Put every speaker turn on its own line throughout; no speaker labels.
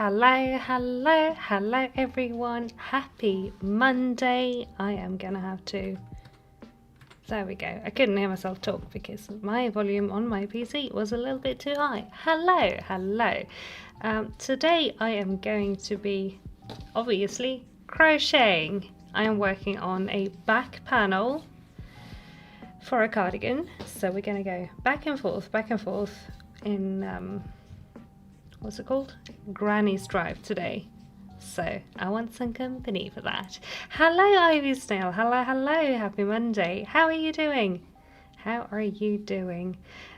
Hello everyone. Happy Monday. I am gonna have to... There we go. I couldn't hear myself talk because my volume on my PC was a little bit too high. Hello. Today I am going to be, obviously, crocheting. I am working on a back panel for a cardigan. So we're gonna go back and forth in... what's it called? Granny's Drive today. So I want some company for that. Hello Ivy Snail. Hello. Happy Monday. How are you doing?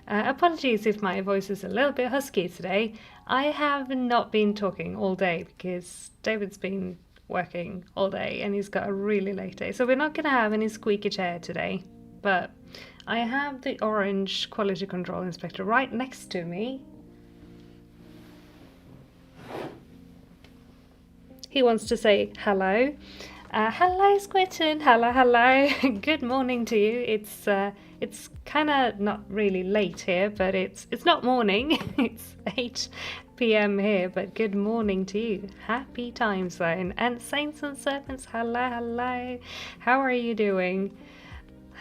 Apologies if my voice is a little bit husky today. I have not been talking all day because David's been working all day and he's got a really late day. So we're not going to have any squeaky chair today. But I have the orange quality control inspector right next to me. He wants to say hello. Hello Squirtin. Hello. Good morning to you. It's kind of not really late here, but it's not morning. It's 8 p.m. here, but good morning to you. Happy time zone. And Saints and Serpents, hello. How are you doing?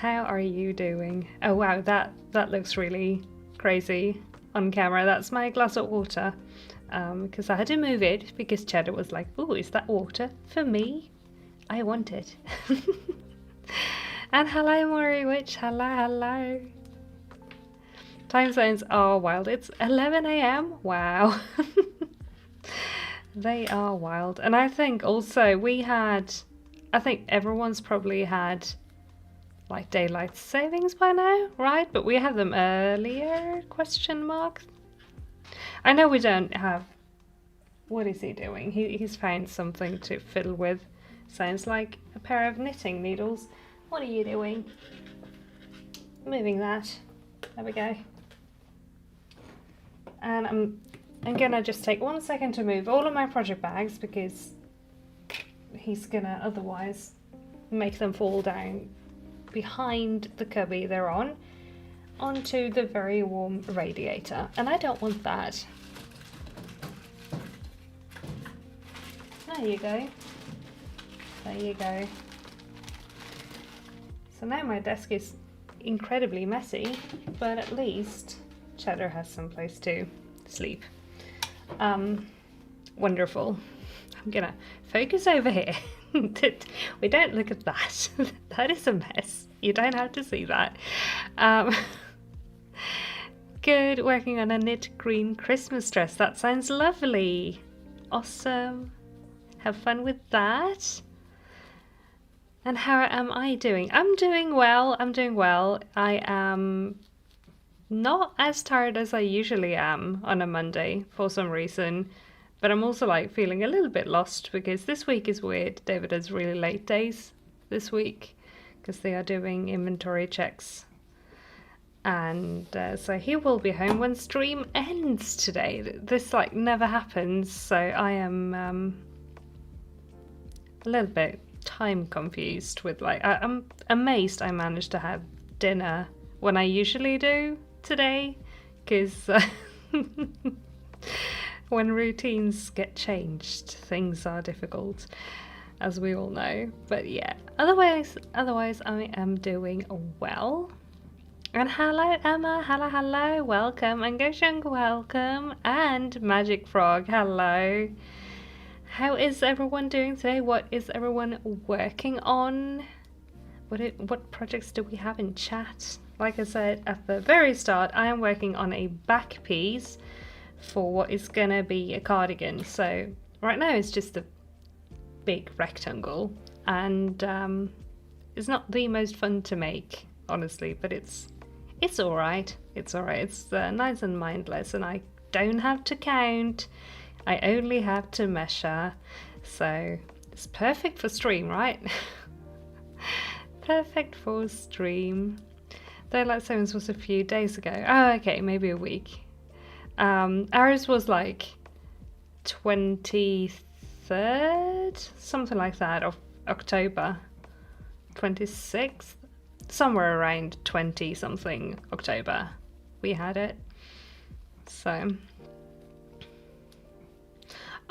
Oh wow, that looks really crazy on camera. That's my glass of water. Because I had to move it because Cheddar was like, "Ooh, is that water for me? I want it." And hello, Maury Witch. Hello. Time zones are wild. It's 11 a.m. Wow. They are wild. And I think also I think everyone's probably had like daylight savings by now, right? But we had them earlier, question mark. I know we don't have... What is he doing? He's found something to fiddle with. Sounds like a pair of knitting needles. What are you doing? Moving that. There we go. And I'm gonna just take 1 second to move all of my project bags because he's gonna otherwise make them fall down behind the cubby they're on onto the very warm radiator, and I don't want that. There you go. So now my desk is incredibly messy, but at least Cheddar has some place to sleep. Wonderful. I'm gonna focus over here. We don't look at that. That is a mess. You don't have to see that. Good, working on a knit green Christmas dress. That sounds lovely. Awesome. Have fun with that. And how am I doing? I'm doing well. I am not as tired as I usually am on a Monday for some reason. But I'm also like feeling a little bit lost because this week is weird. David has really late days this week because they are doing inventory checks. And so he will be home when stream ends today. This like never happens, so I am a little bit time confused with like I'm amazed I managed to have dinner when I usually do today, because when routines get changed, things are difficult, as we all know. But yeah, otherwise I am doing well. And hello Emma, hello, welcome, and Goshung, welcome, and Magic Frog, hello. How is everyone doing today? What is everyone working on? What projects do we have in chat? Like I said at the very start, I am working on a back piece for what is gonna be a cardigan. So right now it's just a big rectangle, and it's not the most fun to make, honestly, but it's alright. It's nice and mindless, and I don't have to count. I only have to measure. So it's perfect for stream, right? Perfect for stream. Daylight Savings was a few days ago. Oh, okay, maybe a week. Ours was like 23rd, something like that, of October. 26th. Somewhere around 20 something October we had it. So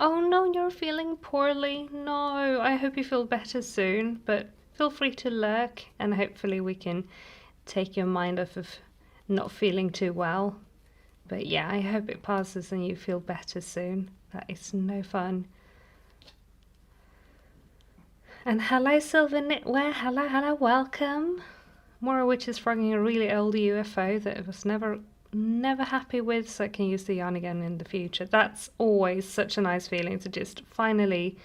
Oh no, you're feeling poorly. No, I hope you feel better soon, but feel free to lurk and hopefully we can take your mind off of not feeling too well. But yeah, I hope it passes and you feel better soon. That is no fun. And hello, Silver Knitwear. Hello, welcome. Mora Witch is frogging a really old UFO that I was never happy with, so I can use the yarn again in the future. That's always such a nice feeling to just finally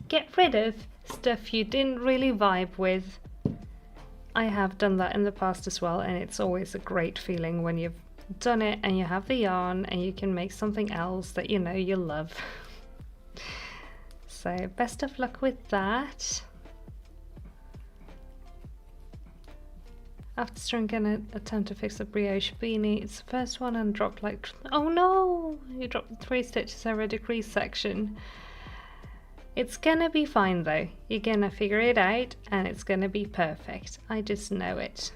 get rid of stuff you didn't really vibe with. I have done that in the past as well, and it's always a great feeling when you've done it and you have the yarn and you can make something else that you know you love. So best of luck with that. After stringing an attempt to fix a brioche beanie, it's the first one and dropped like, oh no, you dropped 3 stitches over a decrease section. It's gonna be fine though. You're gonna figure it out and it's gonna be perfect. I just know it.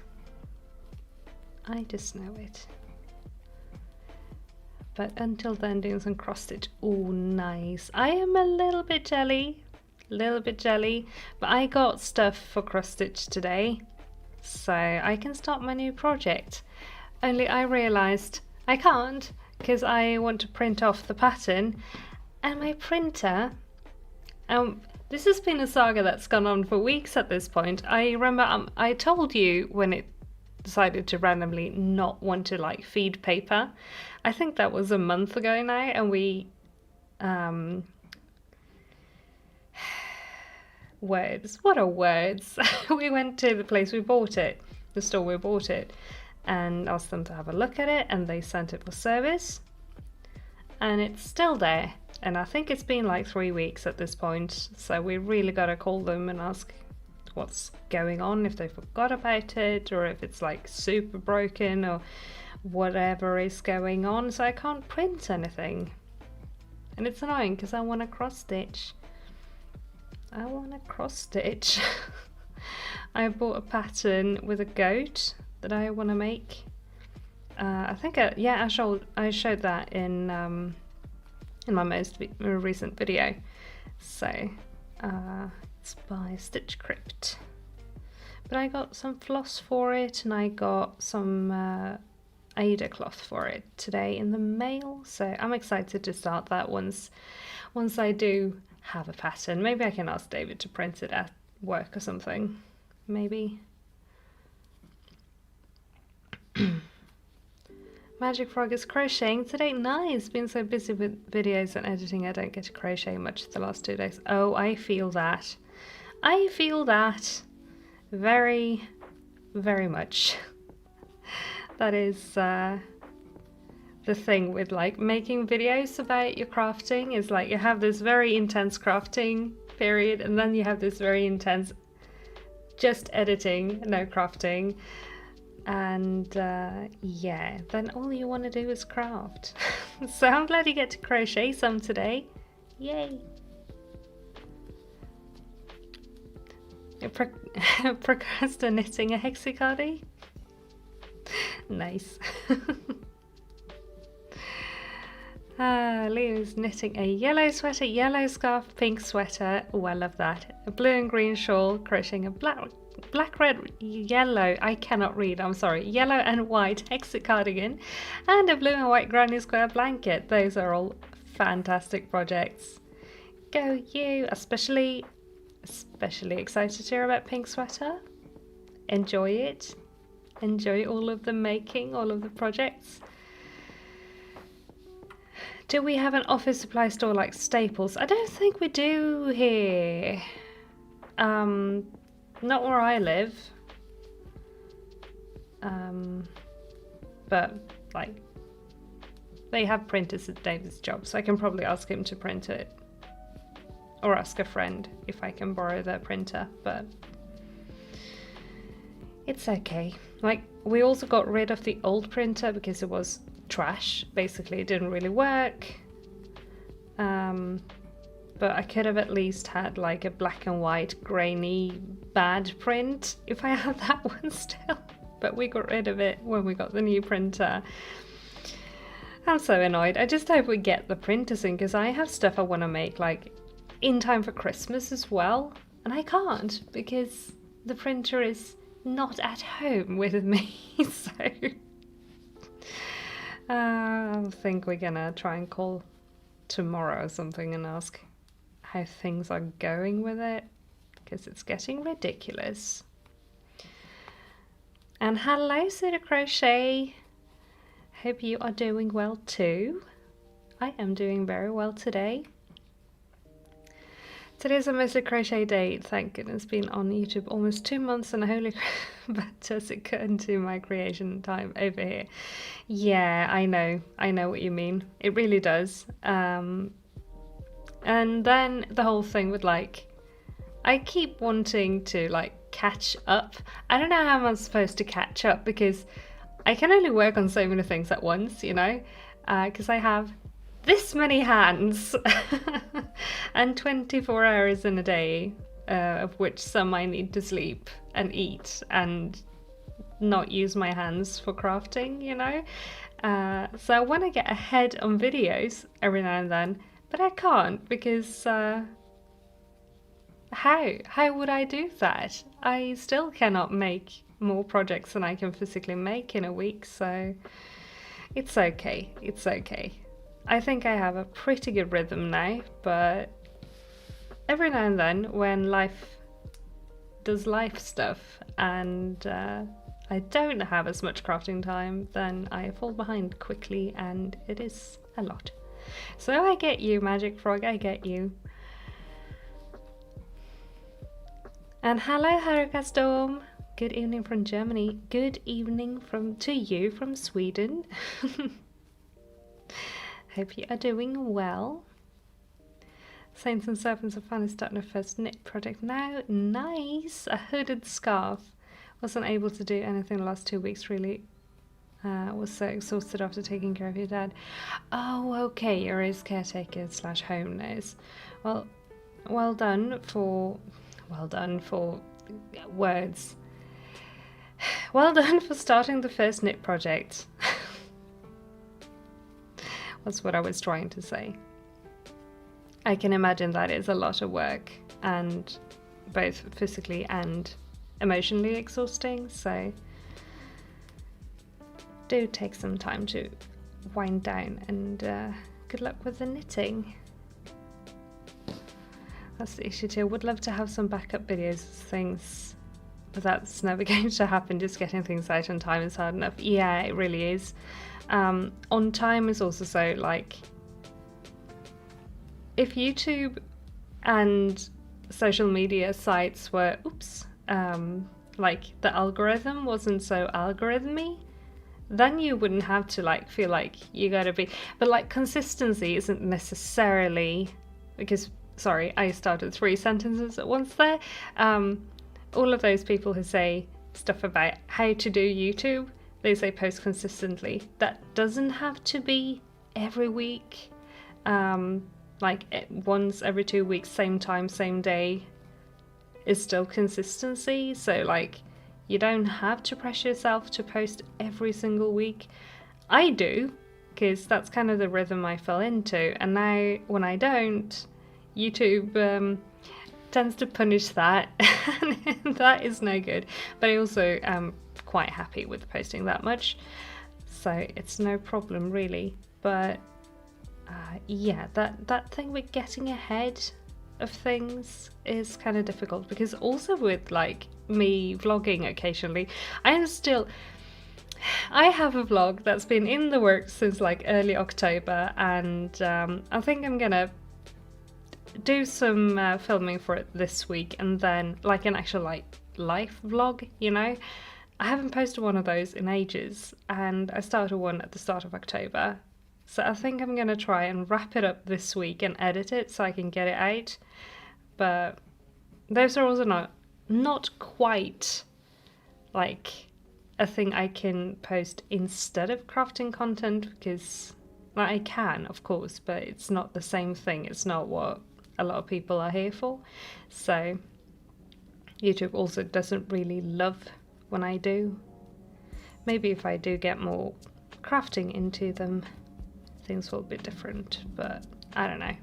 I just know it. But until then, doing some cross stitch. Oh, nice. I am a little bit jelly, but I got stuff for cross stitch today, so I can start my new project. Only I realized I can't because I want to print off the pattern, and my printer, this has been a saga that's gone on for weeks at this point. I remember I told you when it decided to randomly not want to like feed paper. I think that was a month ago now, and we words, what are words? We went to the place we bought it, the store we bought it, and asked them to have a look at it, and they sent it for service, and it's still there, and I think it's been like 3 weeks at this point, so we really gotta call them and ask what's going on, if they forgot about it or if it's like super broken or whatever is going on. So I can't print anything, and it's annoying because I want to cross stitch. I bought a pattern with a goat that I want to make. I think I showed that in my most recent video. So it's by Stitch Crypt, but I got some floss for it and I got some Ada cloth for it today in the mail, so I'm excited to start that once I do have a pattern. Maybe I can ask David to print it at work or something, maybe. Magic Frog is crocheting today. Nice. Been so busy with videos and editing I don't get to crochet much the last 2 days. Oh, I feel that. I feel that very, very much. That is the thing with like making videos about your crafting, is like you have this very intense crafting period and then you have this very intense just editing, no crafting, and yeah, then all you want to do is craft. So I'm glad you get to crochet some today. Yay. Procrastinating a hexicadi. Nice. Leo's knitting a yellow sweater, yellow scarf, pink sweater. Oh, I love that. A blue and green shawl, crocheting a black, red, yellow, I cannot read, I'm sorry, yellow and white hexit cardigan, and a blue and white granny square blanket. Those are all fantastic projects. Go you! Especially excited to hear about pink sweater. Enjoy it. Enjoy all of the making, all of the projects. Do we have an office supply store like Staples? I don't think we do here. Not where I live. But like they have printers at David's job, so I can probably ask him to print it. Or ask a friend if I can borrow their printer, but it's okay. Like, we also got rid of the old printer because it was trash. Basically, it didn't really work. But I could have at least had like a black and white grainy bad print if I had that one still. But we got rid of it when we got the new printer. I'm so annoyed. I just hope we get the printers in, because I have stuff I want to make like in time for Christmas as well, and I can't because the printer is not at home with me. So I think we're gonna try and call tomorrow or something and ask how things are going with it, because it's getting ridiculous. And hello, Suda Crochet. Hope you are doing well too. I am doing very well today. Today's a mostly crochet day, thank goodness. Been on YouTube almost 2 months, and holy but does it cut into my creation time over here. Yeah, I know what you mean. It really does. And then the whole thing with like, I keep wanting to like catch up. I don't know how I'm supposed to catch up, because I can only work on so many things at once, you know, because I have this many hands and 24 hours in a day, of which some I need to sleep and eat and not use my hands for crafting, you know. So I want to get ahead on videos every now and then, but I can't, because how would I do that? I still cannot make more projects than I can physically make in a week, so it's okay. I think I have a pretty good rhythm now, but every now and then when life does life stuff and I don't have as much crafting time, then I fall behind quickly, and it is a lot. So I get you, Magic Frog, I get you. And hello, Haruka Storm. Good evening from Germany. Good evening to you from Sweden. Hope you are doing well. Saints and Serpents of Fun is starting a first knit project now. Nice! A hooded scarf. Wasn't able to do anything the last 2 weeks, really. Was so exhausted after taking care of your dad. Oh, okay, you're his caretaker / home nurse. Well done for words. Well done for starting the first knit project. That's what I was trying to say. I can imagine that is a lot of work, and both physically and emotionally exhausting, so do take some time to wind down, and good luck with the knitting. That's the issue too. Would love to have some backup videos of things, but that's never going to happen. Just getting things out on time is hard enough. Yeah, it really is. On time is also so, like, if YouTube and social media sites were, like the algorithm wasn't so algorithmy, then you wouldn't have to like feel like you gotta be, but like consistency isn't necessarily, because, sorry, I started 3 sentences at once there. All of those people who say stuff about how to do YouTube, they say post consistently. That doesn't have to be every week. Like once every 2 weeks, same time, same day is still consistency. So like, you don't have to pressure yourself to post every single week. I do, because that's kind of the rhythm I fell into. And now when I don't, YouTube tends to punish that, and that is no good. But I also am quite happy with posting that much, so it's no problem really. But yeah, that thing with getting ahead of things is kind of difficult, because also with like me vlogging occasionally, I have a vlog that's been in the works since like early October, and I think I'm gonna do some filming for it this week, and then like an actual like life vlog, you know. I haven't posted one of those in ages, and I started one at the start of October, so I think I'm gonna try and wrap it up this week and edit it so I can get it out. But those are also not quite like a thing I can post instead of crafting content, because like, I can, of course, but it's not the same thing. It's not what a lot of people are here for. So YouTube also doesn't really love when I do. Maybe if I do get more crafting into them, things will be different, but I don't know.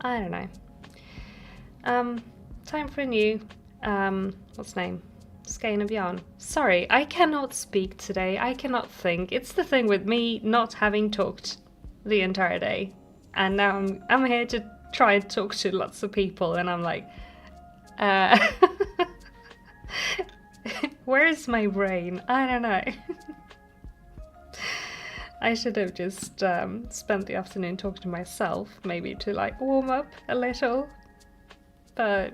I don't know. Time for a new, what's the name? Skein of yarn. Sorry, I cannot speak today. I cannot think. It's the thing with me not having talked the entire day. And now I'm here to try and talk to lots of people, and I'm like, where is my brain? I don't know. I should have just spent the afternoon talking to myself, maybe to like warm up a little. But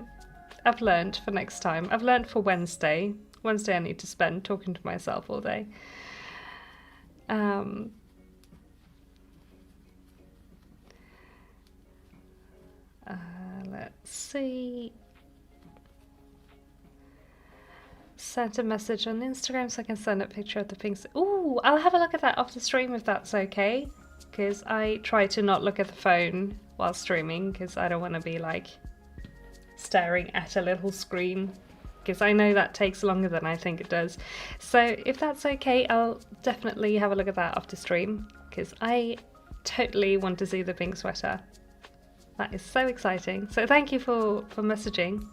I've learned for next time. I've learned for Wednesday. Wednesday I need to spend talking to myself all day. Let's see. Sent a message on Instagram so I can send a picture of the things. Ooh, I'll have a look at that off the stream if that's okay. Because I try to not look at the phone while streaming because I don't want to be like staring at a little screen. Because I know that takes longer than I think it does. So if that's okay, I'll definitely have a look at that off the stream. Because I totally want to see the pink sweater. That is so exciting. So thank you for messaging.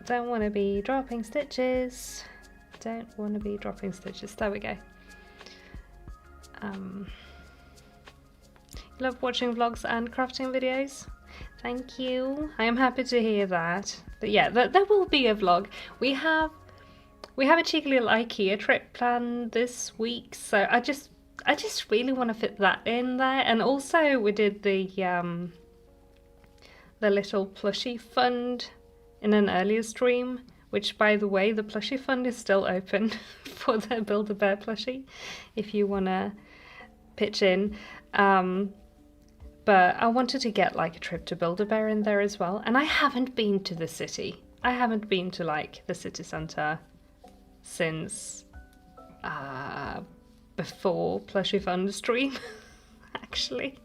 Don't want to be dropping stitches. Don't want to be dropping stitches. There we go. Love watching vlogs and crafting videos. Thank you. I am happy to hear that. But yeah, there will be a vlog. We have a cheeky little IKEA trip planned this week, so I just really want to fit that in there. And also we did the little plushie fund in an earlier stream, which by the way, the plushie fund is still open for the Build-A-Bear plushie if you want to pitch in. But I wanted to get like a trip to Build-A-Bear in there as well. And I haven't been to the city. I haven't been to like the city centre since before Plushie Fund stream, actually.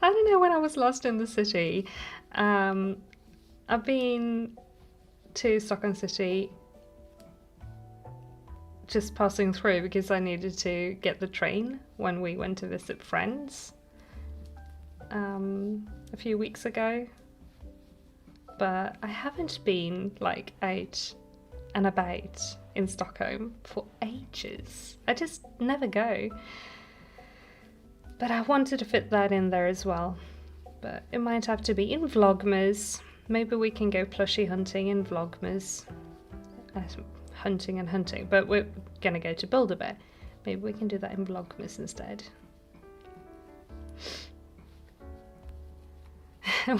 I don't know when I was last in the city. I've been to Stockholm City just passing through because I needed to get the train when we went to visit friends a few weeks ago. But I haven't been like out and about in Stockholm for ages. I just never go. But I wanted to fit that in there as well. But it might have to be in Vlogmas. Maybe we can go plushie hunting in Vlogmas. Hunting, but we're gonna go to Build-A-Bear. Maybe we can do that in Vlogmas instead.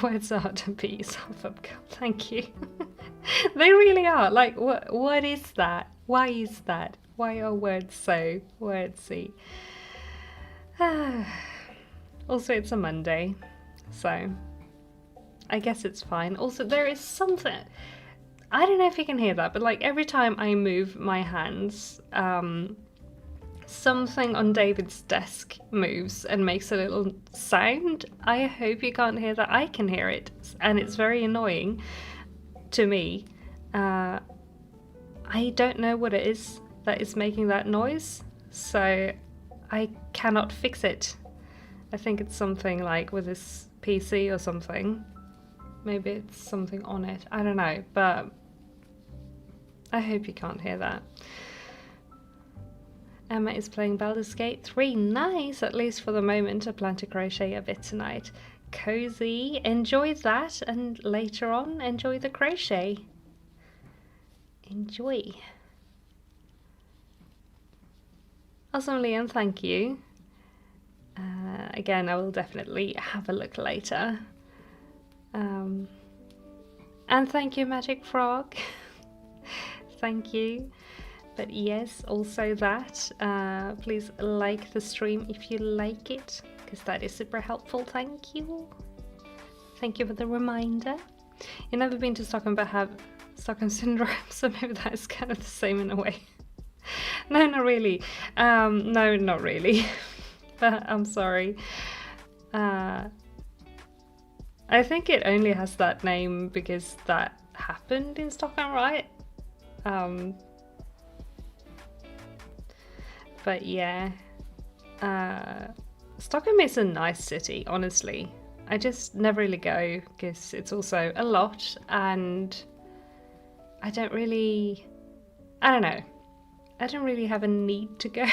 Words are to be self-up girl. Thank you. They really are. Like, what is that? Why is that? Why are words so wordsy? Also, it's a Monday, so I guess it's fine. Also, there is something, I don't know if you can hear that, but like every time I move my hands, something on David's desk moves and makes a little sound. I hope you can't hear that. I can hear it, and it's very annoying to me. I don't know what it is that is making that noise, so I cannot fix it. I think it's something like with this PC or something. Maybe it's something on it. I don't know, but I hope you can't hear that. Emma is playing Baldur's Gate 3. Nice, at least for the moment. I plan to crochet a bit tonight. Cozy. Enjoy that, and later on, enjoy the crochet. Enjoy. Awesome, Leon, thank you. Again, I will definitely have a look later. And thank you, Magic Frog. Thank you. But yes, also that. Please like the stream if you like it, because that is super helpful. Thank you. Thank you for the reminder. You've never been to Stockholm but have Stockholm Syndrome, so maybe that is kind of the same in a way. No, not really. No, not really. But I'm sorry. I think it only has that name because that happened in Stockholm, right? But yeah, Stockholm is a nice city, honestly. I just never really go because it's also a lot, and I don't really have a need to go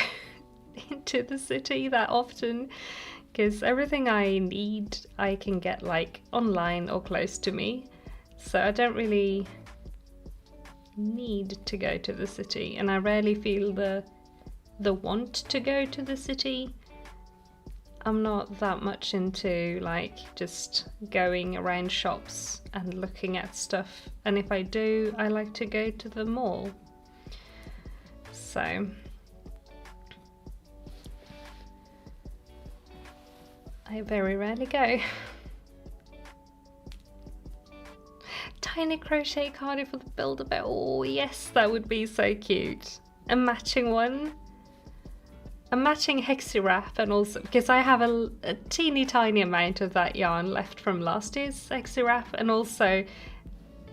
into the city that often, because everything I need I can get like online or close to me, so I don't really need to go to the city, and I rarely feel the want to go to the city. I'm not that much into like just going around shops and looking at stuff, and if I do, I like to go to the mall. So I very rarely go. Tiny crochet Cardi for the Build-A-Bear. Oh yes, that would be so cute. A matching one. A matching hexie wrap, and also because I have a teeny tiny amount of that yarn left from last year's hexie wrap, and also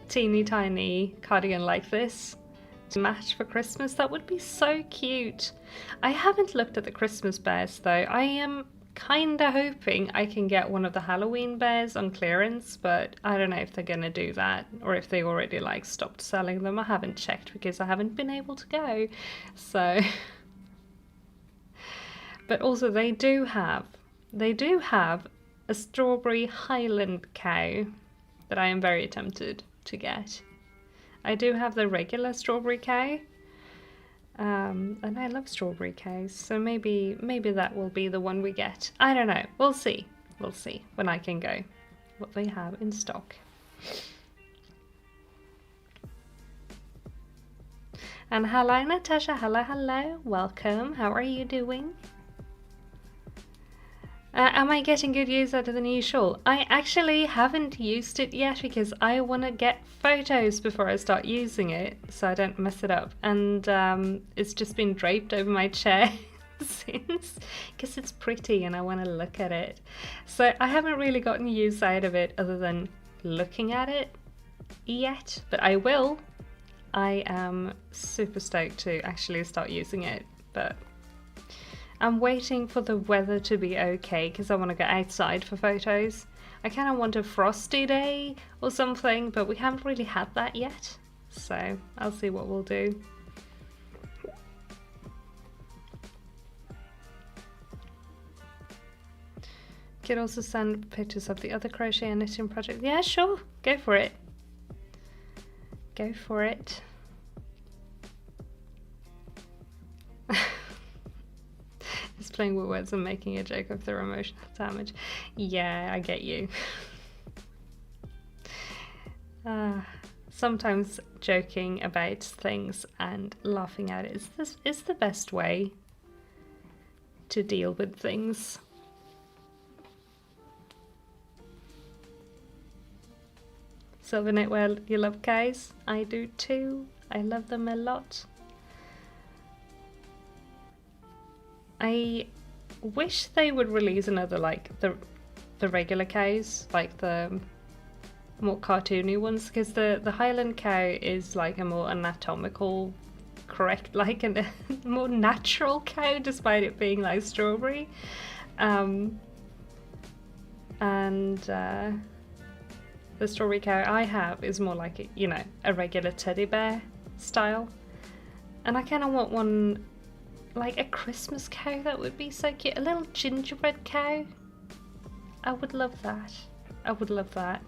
teeny tiny cardigan like this to match for Christmas. That would be so cute. I haven't looked at the Christmas bears though. I am kinda hoping I can get one of the Halloween bears on clearance, but I don't know if they're gonna do that or if they already like stopped selling them. I haven't checked because I haven't been able to go. So but also they do have a strawberry Highland cow that I am very tempted to get. I do have the regular strawberry cow, and I love strawberry cows, so maybe that will be the one we get. I don't know. We'll see when I can go what they have in stock. And hello Natasha, hello, welcome. How are you doing? Am I getting good use out of the new shawl? I actually haven't used it yet because I want to get photos before I start using it so I don't mess it up. And it's just been draped over my chair since, because it's pretty and I want to look at it. So I haven't really gotten use out of it other than looking at it yet, but I will. I am super stoked to actually start using it, but I'm waiting for the weather to be okay because I want to go outside for photos. I kind of want a frosty day or something, but we haven't really had that yet. So I'll see what we'll do. Could also send pictures of the other crochet and knitting project. Yeah, sure. Go for it. Go for it. Just playing with words and making a joke of their emotional damage. Yeah, I get you. Sometimes joking about things and laughing at it is the best way to deal with things. Silver Knitwear, you love cows? I do too. I love them a lot. I wish they would release another, like the regular cows, like the more cartoony ones, because the Highland cow is like a more anatomical, correct, like a more natural cow, despite it being like strawberry. And the strawberry cow I have is more like, you know, a regular teddy bear style. And I kind of want one, like a Christmas cow. That would be so cute. A little gingerbread cow. I would love that. I would love that.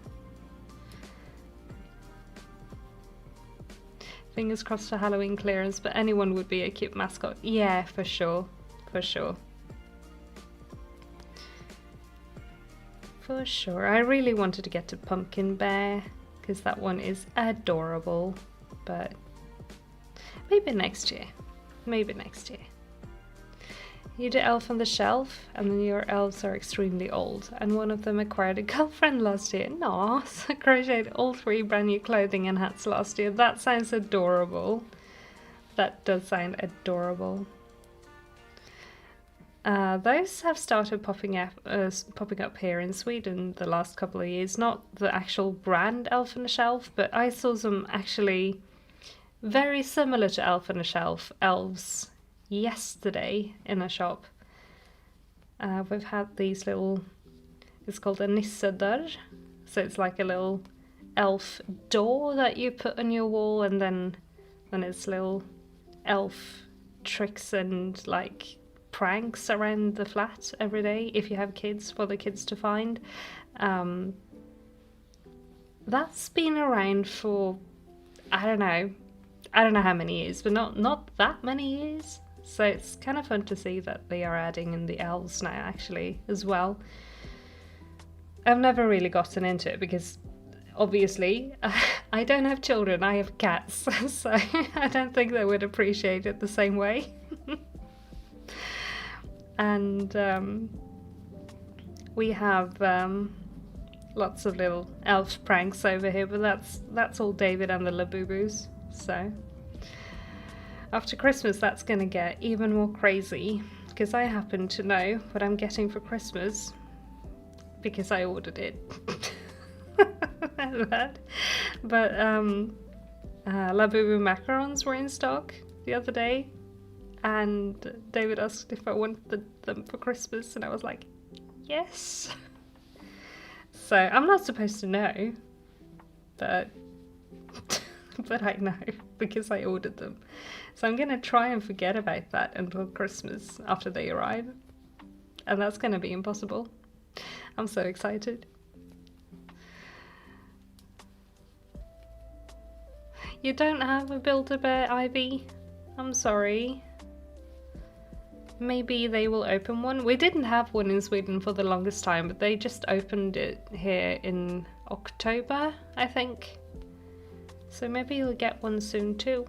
Fingers crossed for Halloween clearance, but anyone would be a cute mascot. Yeah, for sure. For sure. For sure. I really wanted to get to Pumpkin Bear because that one is adorable, but maybe next year. Maybe next year. You do Elf on the Shelf, and then your elves are extremely old, and one of them acquired a girlfriend last year. No, so crocheted all 3 brand new clothing and hats last year. That sounds adorable. That does sound adorable. Those have started popping up here in Sweden the last couple of years. Not the actual brand Elf on the Shelf, but I saw some actually very similar to Elf on the Shelf elves yesterday in a shop. We've had these little, it's called a nissedør. So it's like a little elf door that you put on your wall, and then it's little elf tricks and like pranks around the flat every day if you have kids, for the kids to find. That's been around for, I don't know how many years, but not that many years. So it's kind of fun to see that they are adding in the elves now actually as well. I've never really gotten into it because obviously I don't have children, I have cats, so I don't think they would appreciate it the same way. And we have lots of little elf pranks over here, but that's all David and the Labubus. So after Christmas that's gonna get even more crazy, because I happen to know what I'm getting for Christmas because I ordered it. But Labubu macarons were in stock the other day, and David asked if I wanted them for Christmas, and I was like, yes. So I'm not supposed to know, but but I know because I ordered them. So I'm gonna try and forget about that until Christmas after they arrive, and that's gonna be impossible. I'm so excited. You don't have a Build-A-Bear, Ivy? I'm sorry. Maybe they will open one. We didn't have one in Sweden for the longest time, but they just opened it here in October, I think. So maybe you'll get one soon too.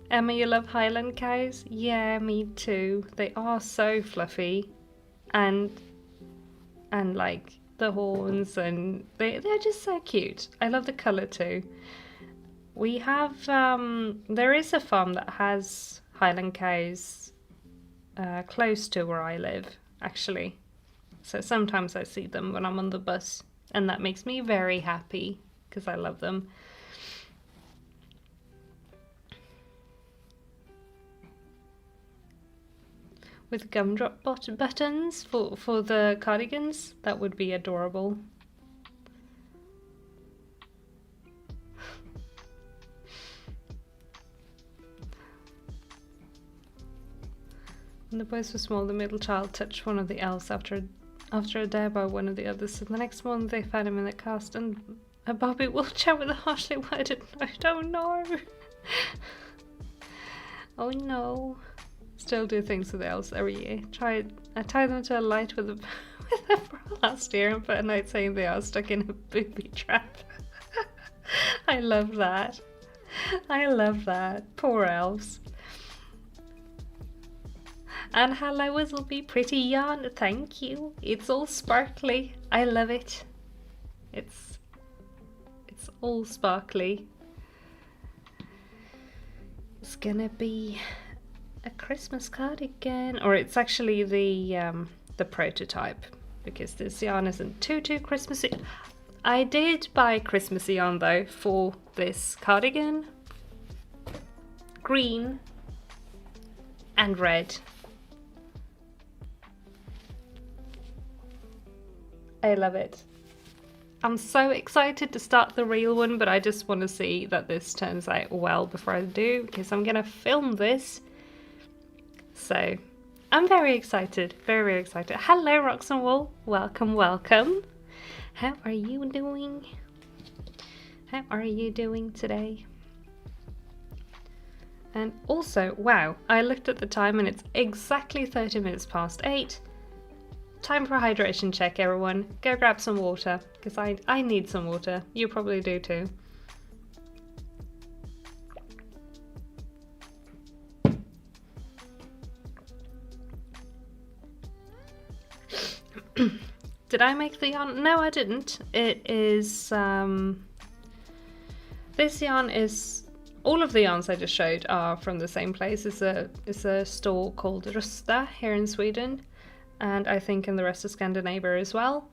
Emma, you love Highland cows? Yeah, me too. They are so fluffy, and like the horns, and they're just so cute. I love the colour too. We have there is a farm that has Highland cows close to where I live actually, so sometimes I see them when I'm on the bus, and that makes me very happy because I love them. With gumdrop buttons for the cardigans, that would be adorable. When the boys were small, the middle child touched one of the elves after a dare by one of the others, and the next morning they found him in the cast and a Barbie wheelchair with a harshly worded note. Oh no! Oh no! Still do things with the elves every year. I tied them to a light with a bra last year and put a note saying they are stuck in a booby trap. I love that. I love that. Poor elves. And hello, Whizzleby, pretty yarn. Thank you. It's all sparkly. I love it. It's all sparkly. It's gonna be a Christmas cardigan, or it's actually the prototype, because this yarn isn't too Christmassy. I did buy Christmassy yarn though for this cardigan. Green and red. I love it. I'm so excited to start the real one, but I just want to see that this turns out well before I do, because I'm gonna film this. So I'm very excited, very excited. Hello, Roxanne Wool. Welcome, welcome. How are you doing? How are you doing today? And also, wow, I looked at the time and it's exactly 30 minutes past 8. Time for a hydration check, everyone. Go grab some water, because I need some water. You probably do too. Did I make the yarn? No, I didn't. It is, this yarn is, all of the yarns I just showed are from the same place. It's a store called Rusta here in Sweden, and I think in the rest of Scandinavia as well.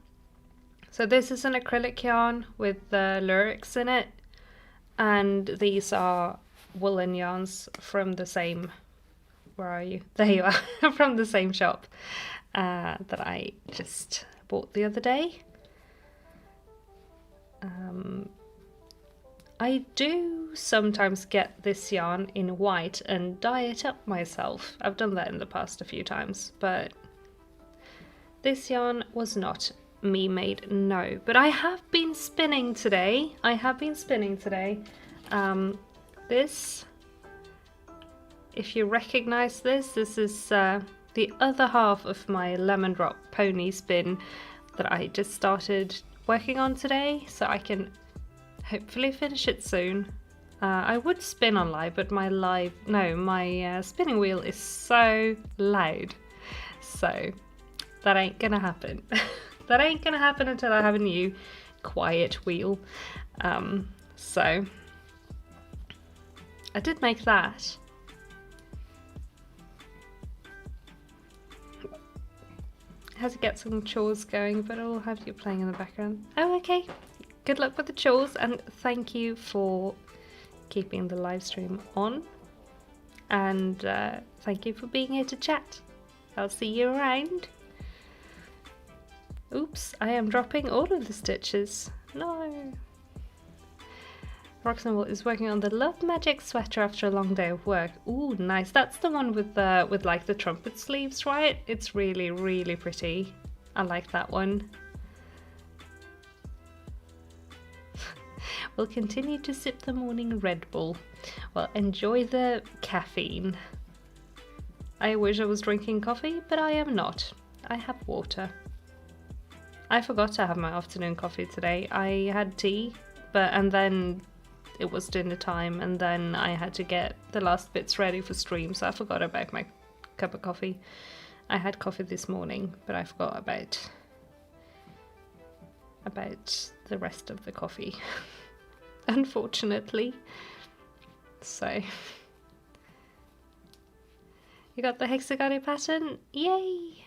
So this is an acrylic yarn with the lyrics in it, and these are woolen yarns from the same, where are you? There you are, from the same shop that I just bought the other day. I do sometimes get this yarn in white and dye it up myself. I've done that in the past a few times, but this yarn was not me made, no. But I have been spinning today. This, if you recognize this, this is the other half of my lemon drop pony spin that I just started working on today, so I can hopefully finish it soon. I would spin on live, but my spinning wheel is so loud, so that ain't gonna happen. That ain't gonna happen until I have a new quiet wheel. So I did make that. Had to get some chores going, but I'll have you playing in the background. Oh, okay. Good luck with the chores, and thank you for keeping the live stream on. And thank you for being here to chat. I'll see you around. Oops, I am dropping all of the stitches. No. Roxanne is working on the Love Magic sweater after a long day of work. Ooh, nice. That's the one with like the trumpet sleeves, right? It's really, really pretty. I like that one. We'll continue to sip the morning Red Bull. Well, enjoy the caffeine. I wish I was drinking coffee, but I am not. I have water. I forgot to have my afternoon coffee today. I had tea, and then it was dinner time, and then I had to get the last bits ready for stream, so I forgot about my cup of coffee. I had coffee this morning, but I forgot about the rest of the coffee. Unfortunately. So you got the hexagony pattern? Yay!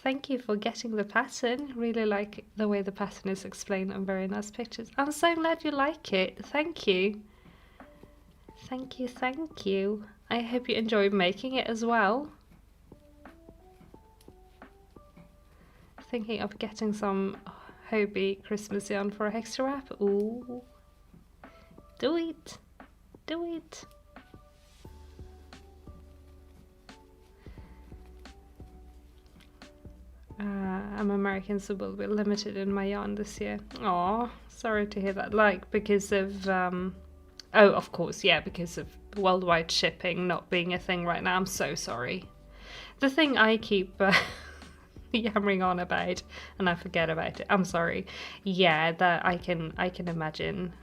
Thank you for getting the pattern. Really like the way the pattern is explained and very nice pictures. I'm so glad you like it. Thank you. Thank you, thank you. I hope you enjoyed making it as well. Thinking of getting some Hobie Christmas yarn for a hexa wrap. Ooh. Do it. Do it. I'm American, so will be limited in my yarn this year. Aw, sorry to hear that. Like, because of, oh, of course, yeah, because of worldwide shipping not being a thing right now. I'm so sorry. The thing I keep yammering on about, and I forget about it. I'm sorry. Yeah, that I can imagine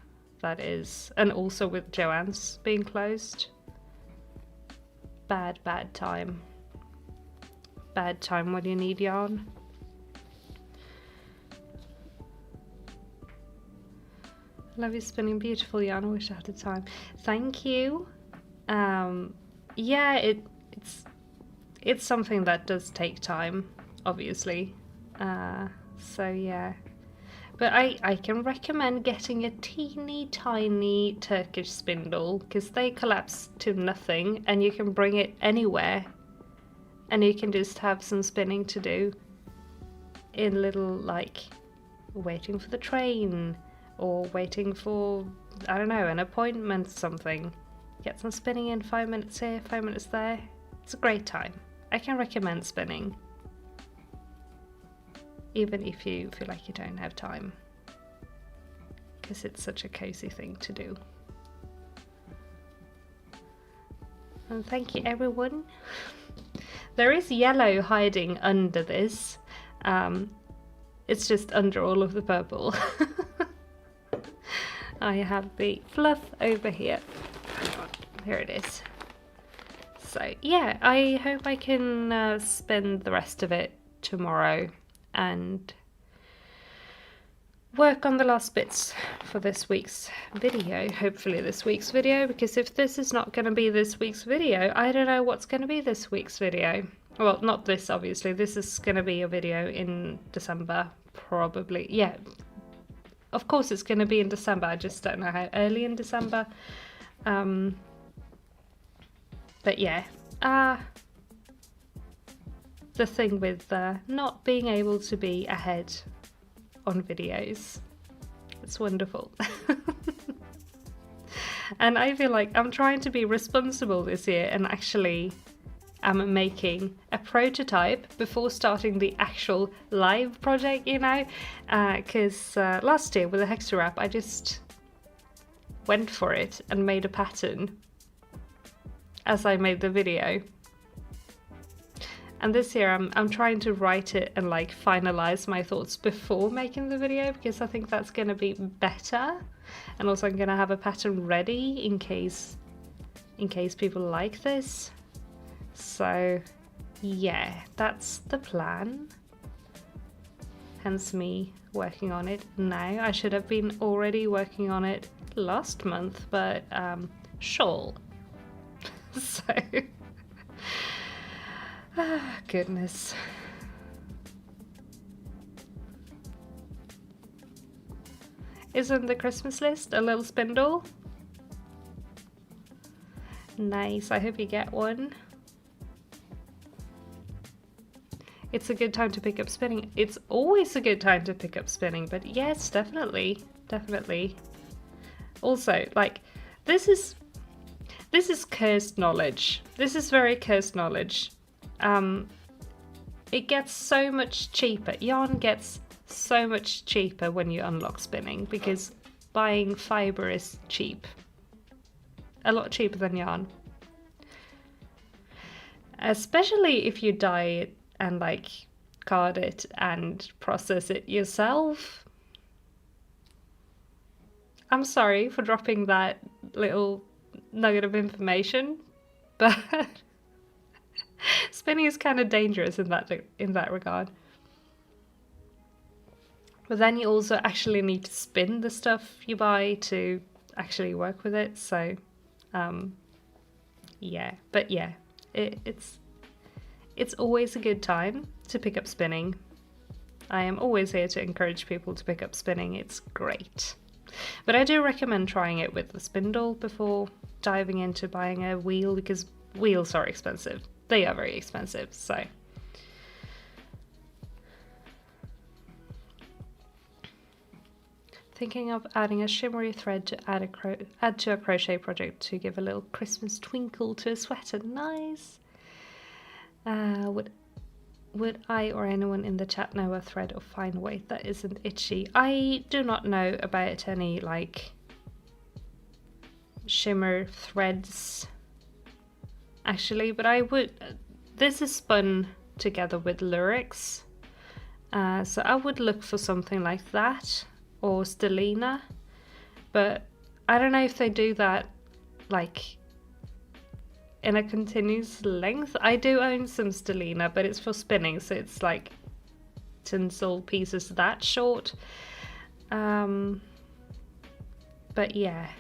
that is, and also with Joann's being closed. Bad time. Bad time when you need yarn. Love you spinning beautiful yarn. I wish I had the time. Thank you. Yeah, it's something that does take time, obviously. So yeah, but I can recommend getting a teeny tiny Turkish spindle, because they collapse to nothing and you can bring it anywhere. And you can just have some spinning to do in little, like, waiting for the train or waiting for, I don't know, an appointment or something. Get some spinning in, 5 minutes here, 5 minutes there. It's a great time. I can recommend spinning, even if you feel like you don't have time, because it's such a cozy thing to do. And thank you, everyone. There is yellow hiding under this. It's just under all of the purple. I have the fluff over here. Hang on, here it is. So yeah, I hope I can spend the rest of it tomorrow and work on the last bits for this week's video. Hopefully this week's video, because if this is not going to be this week's video, I don't know what's going to be this week's video. Well, not this, obviously. This is going to be a video in December, probably. Yeah, of course it's going to be in December. I just don't know how early in December. But yeah, the thing with not being able to be ahead on videos, it's wonderful. And I feel like I'm trying to be responsible this year and actually am making a prototype before starting the actual live project, you know, because last year with the Hexer app I just went for it and made a pattern as I made the video. And this year I'm trying to write it and like finalize my thoughts before making the video, because I think that's going to be better. And also I'm going to have a pattern ready in case people like this. So yeah, that's the plan. Hence me working on it now. I should have been already working on it last month, but shawl. So goodness. Isn't the Christmas list a little spindle? Nice, I hope you get one. It's a good time to pick up spinning. It's always a good time to pick up spinning, but yes, definitely. Also, like, this is cursed knowledge. This is very cursed knowledge. It gets so much cheaper. Yarn gets so much cheaper when you unlock spinning, because buying fiber is cheap. A lot cheaper than yarn. Especially if you dye it and like card it and process it yourself. I'm sorry for dropping that little nugget of information, but spinning is kind of dangerous in that regard. But then you also actually need to spin the stuff you buy to actually work with it. So yeah, but yeah, it's always a good time to pick up spinning. I am always here to encourage people to pick up spinning. It's great. But I do recommend trying it with the spindle before diving into buying a wheel, because wheels are expensive. They are very expensive, so. Thinking of adding a shimmery thread to add to a crochet project to give a little Christmas twinkle to a sweater. Nice. Would I or anyone in the chat know a thread of fine weight that isn't itchy? I do not know about any like shimmer threads actually, but I would. This is spun together with Lurex, so I would look for something like that. Or Stellina, but I don't know if they do that like in a continuous length. I do own some Stellina, but it's for spinning, so it's like tinsel pieces that short. But yeah.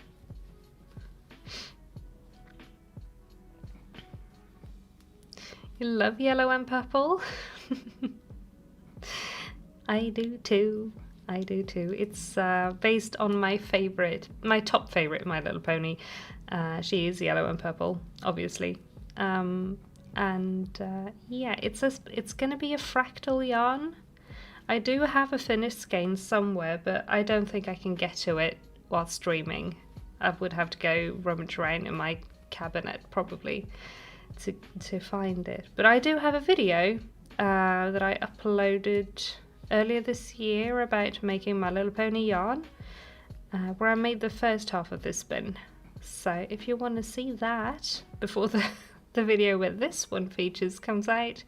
You love yellow and purple? I do too. I do too. It's based on my top favorite, My Little Pony. She is yellow and purple, obviously. Yeah, it's gonna be a fractal yarn. I do have a finished skein somewhere, but I don't think I can get to it while streaming. I would have to go rummage around in my cabinet probably to find it. But I do have a video that I uploaded earlier this year about making My Little Pony yarn, where I made the first half of this spin. So if you want to see that before the video where this one features comes out,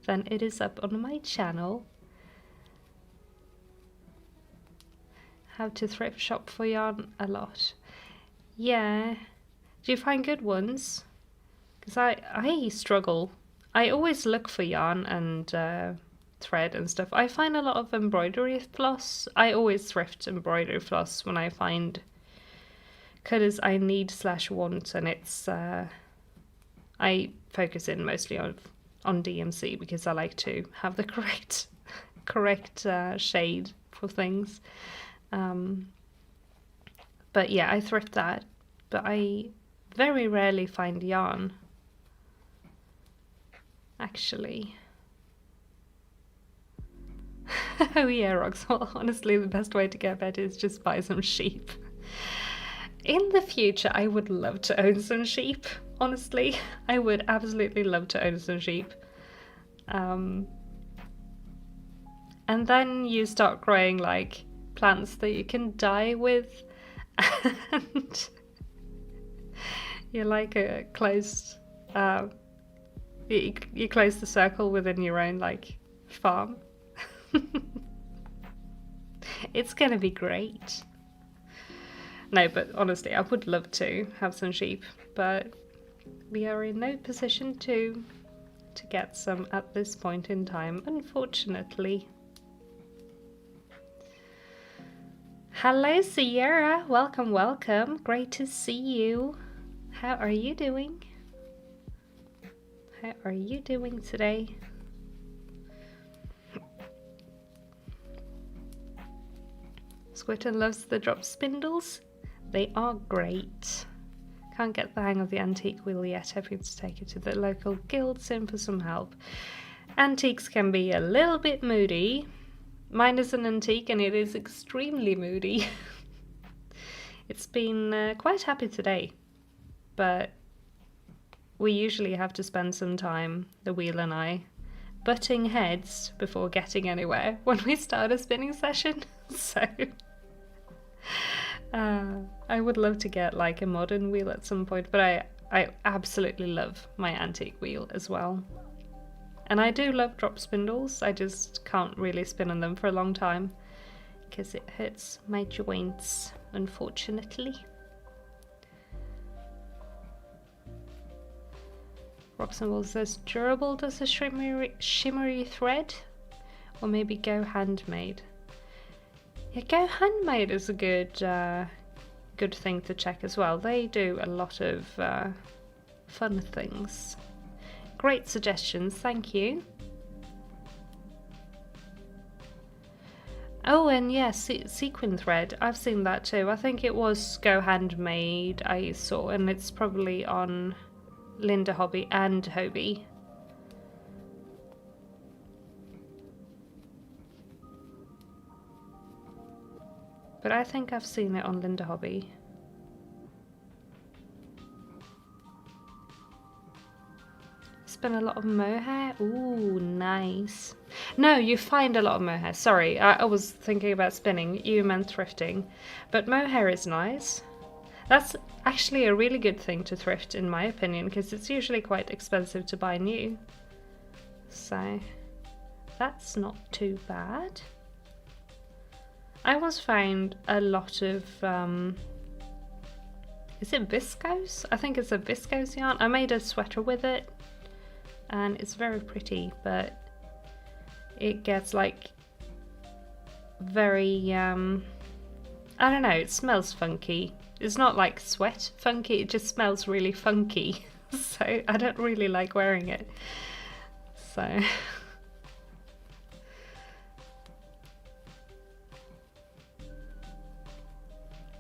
then it is up on my channel. How to thrift shop for yarn a lot. Yeah. Do you find good ones? Because I struggle. I always look for yarn and thread and stuff. I find a lot of embroidery floss. I always thrift embroidery floss when I find colours I need / want, and it's I focus in mostly on DMC because I like to have the correct shade for things. But yeah, I thrift that, but I very rarely find yarn, actually. Oh yeah, Rox, well, honestly the best way to get better is just buy some sheep. In the future I would love to own some sheep, honestly. I would absolutely love to own some sheep. And then you start growing like plants that you can dye with, and you're like a closed, you close the circle within your own like farm. It's gonna be great. No, but honestly, I would love to have some sheep, but we are in no position to get some at this point in time, unfortunately. Hello, Sierra. Welcome, welcome. Great to see you. How are you doing? How are you doing today? Squirton loves the drop spindles. They are great. Can't get the hang of the antique wheel yet. Hoping to take it to the local guild soon for some help. Antiques can be a little bit moody. Mine is an antique and it is extremely moody. It's been quite happy today, but we usually have to spend some time, the wheel and I, butting heads before getting anywhere when we start a spinning session. So I would love to get like a modern wheel at some point, but I absolutely love my antique wheel as well. And I do love drop spindles, I just can't really spin on them for a long time because it hurts my joints, unfortunately. Roxanne says, durable does a shimmery thread? Or maybe Go Handmade? Yeah, Go Handmade is a good thing to check as well. They do a lot of fun things. Great suggestions, thank you. Oh, and yes, sequin thread. I've seen that too. I think it was Go Handmade I saw, and it's probably on Linda Hobby and Hobie. But I think I've seen it on Linda Hobby. Spin a lot of mohair. Ooh, nice. No, you find a lot of mohair. Sorry, I was thinking about spinning. You meant thrifting. But mohair is nice. That's actually a really good thing to thrift, in my opinion, because it's usually quite expensive to buy new. So that's not too bad. I once found a lot of, is it viscose? I think it's a viscose yarn. I made a sweater with it and it's very pretty, but it gets like very, I don't know, it smells funky. It's not like sweat funky, it just smells really funky. So I don't really like wearing it. So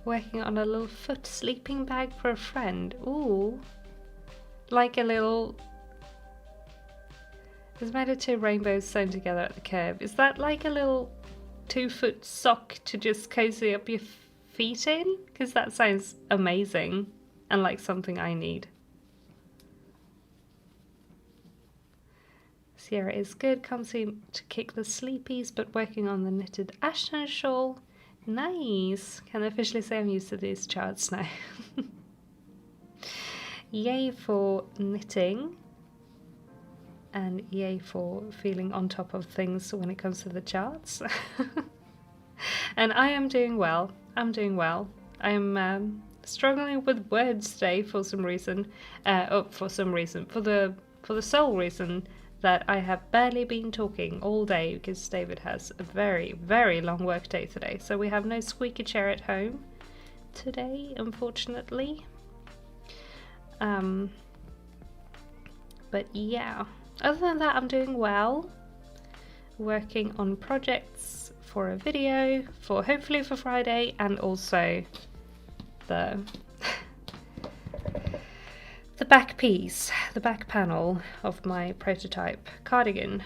working on a little foot sleeping bag for a friend. Ooh, like a little, it's made of 2 rainbows sewn together at the curve. Is that like a little 2-foot sock to just cozy up your feet in? Because that sounds amazing and like something I need. Sierra is good, can't seem to kick the sleepies, but working on the knitted Ashton shawl. Nice! Can officially say I'm used to these charts now. Yay for knitting, and yay for feeling on top of things when it comes to the charts. And I am doing well. I'm doing well. I'm struggling with words today for some reason. For the sole reason that I have barely been talking all day because David has a very, very long work day today. So we have no squeaky chair at home today, unfortunately. But yeah, other than that, I'm doing well. Working on projects for a video, for hopefully for Friday, and also the back piece, the back panel of my prototype cardigan,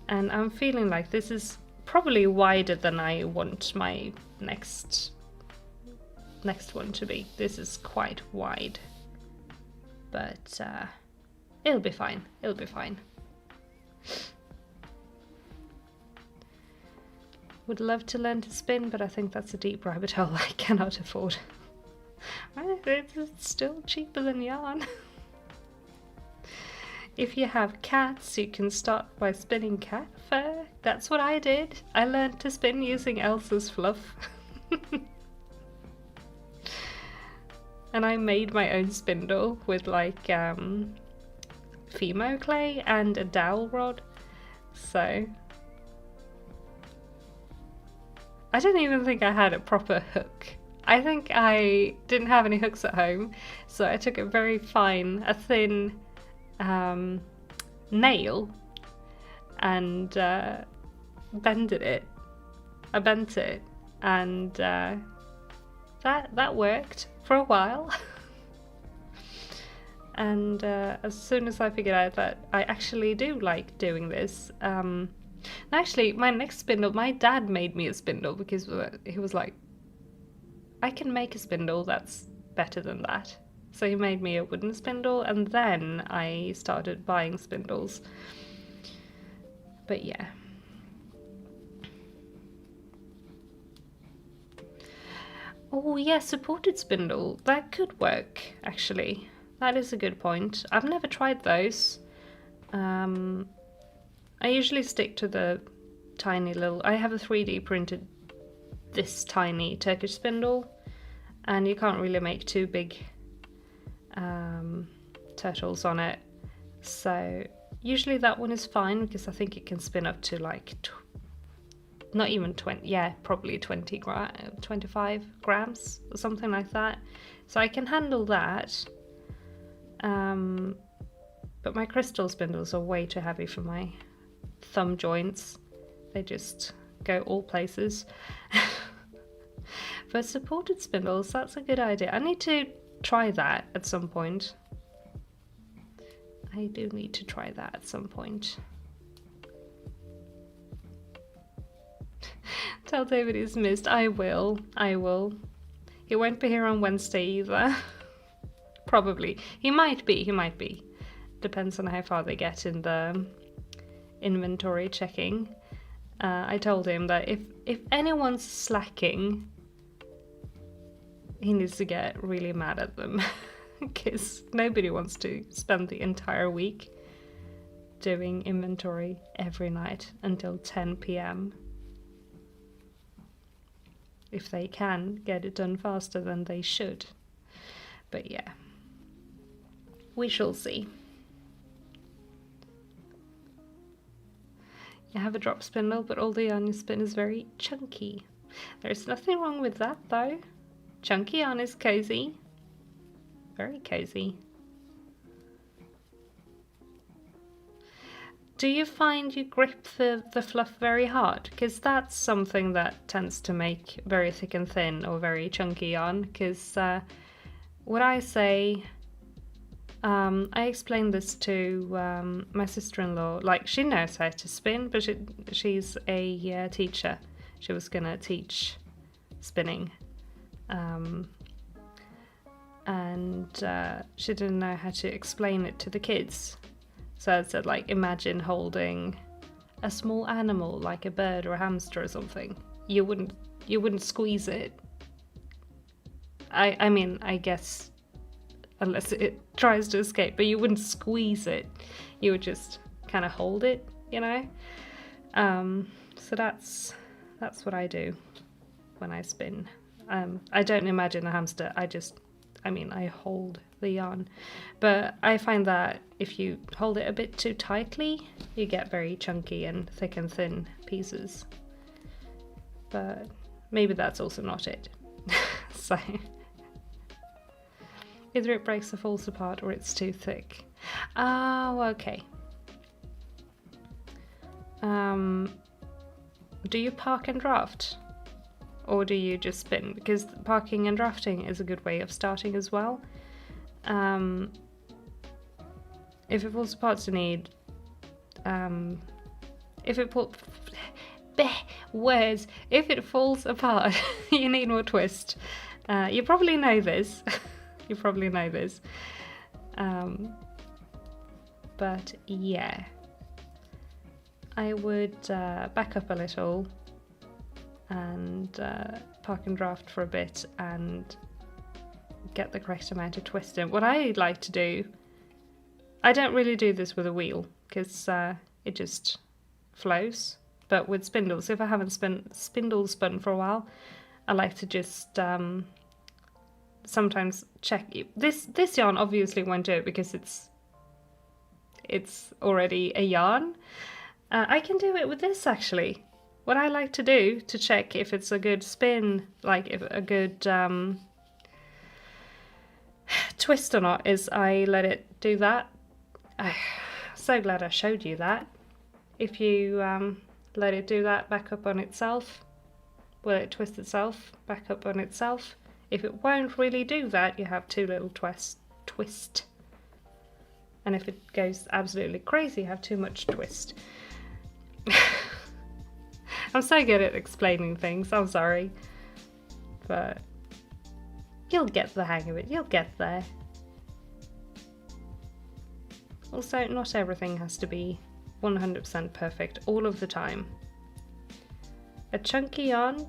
and I'm feeling like this is probably wider than I want my next one to be. This is quite wide, but it'll be fine. It'll be fine. Would love to learn to spin, but I think that's a deep rabbit hole I cannot afford. It's still cheaper than yarn. If you have cats, you can start by spinning cat fur. That's what I did. I learned to spin using Elsa's fluff. And I made my own spindle with like Fimo clay and a dowel rod. So I don't even think I had a proper hook. I think I didn't have any hooks at home, so I took a very fine, a thin nail and bended it. I bent it, and that worked for a while. And as soon as I figured out that I actually do like doing this, actually my next spindle, my dad made me a spindle because he was like, I can make a spindle that's better than that. So he made me a wooden spindle, and then I started buying spindles. But yeah. Oh yeah, supported spindle. That could work, actually. That is a good point. I've never tried those. I usually stick to the tiny little... I have a 3D printed this tiny Turkish spindle, and you can't really make too big turtles on it. So usually that one is fine because I think it can spin up to like not even 20, yeah, probably 25 grams or something like that. So I can handle that. But my crystal spindles are way too heavy for my thumb joints. They just go all places. For supported spindles, that's a good idea. I need to try that at some point. I do need to try that at some point. Tell David he's missed. I will. He won't be here on Wednesday either. Probably. He might be. Depends on how far they get in the inventory checking. I told him that if anyone's slacking, he needs to get really mad at them. Because nobody wants to spend the entire week doing inventory every night until 10 p.m. If they can get it done faster than they should. But yeah, we shall see. You have a drop spindle, but all the yarn you spin is very chunky. There's nothing wrong with that though. Chunky yarn is cozy. Very cozy. Do you find you grip the fluff very hard? Because that's something that tends to make very thick and thin or very chunky yarn. Because what I say, I explained this to my sister-in-law. Like, she knows how to spin, but she's a teacher. She was gonna teach spinning. And she didn't know how to explain it to the kids. So I said, like, imagine holding a small animal like a bird or a hamster or something. You wouldn't squeeze it. I mean, I guess unless it tries to escape, but you wouldn't squeeze it. You would just kind of hold it, you know? So that's what I do when I spin. I don't imagine a hamster. I hold the yarn. But I find that if you hold it a bit too tightly, you get very chunky and thick and thin pieces. But maybe that's also not it. So either it breaks or falls apart or it's too thick. Oh, okay. Do you park and draft? Or do you just spin? Because parking and drafting is a good way of starting as well. If it falls apart, you need if it falls words, if it falls apart, you need more twist. You probably know this. You probably know this. But yeah, I would back up a little and park and draft for a bit and get the correct amount of twist in. What I like to do, I don't really do this with a wheel because it just flows. But with spindles, if I haven't spindles spun for a while, I like to just sometimes check. This yarn obviously won't do it because it's already a yarn. I can do it with this actually. What I like to do to check if it's a good spin, like if a good twist or not, is I let it do that. I'm so glad I showed you that. If you let it do that back up on itself, will it twist itself back up on itself? If it won't really do that, you have two little twist. And if it goes absolutely crazy, you have too much twist. I'm so good at explaining things, I'm sorry. But you'll get the hang of it, you'll get there. Also, not everything has to be 100% perfect all of the time. A chunky yarn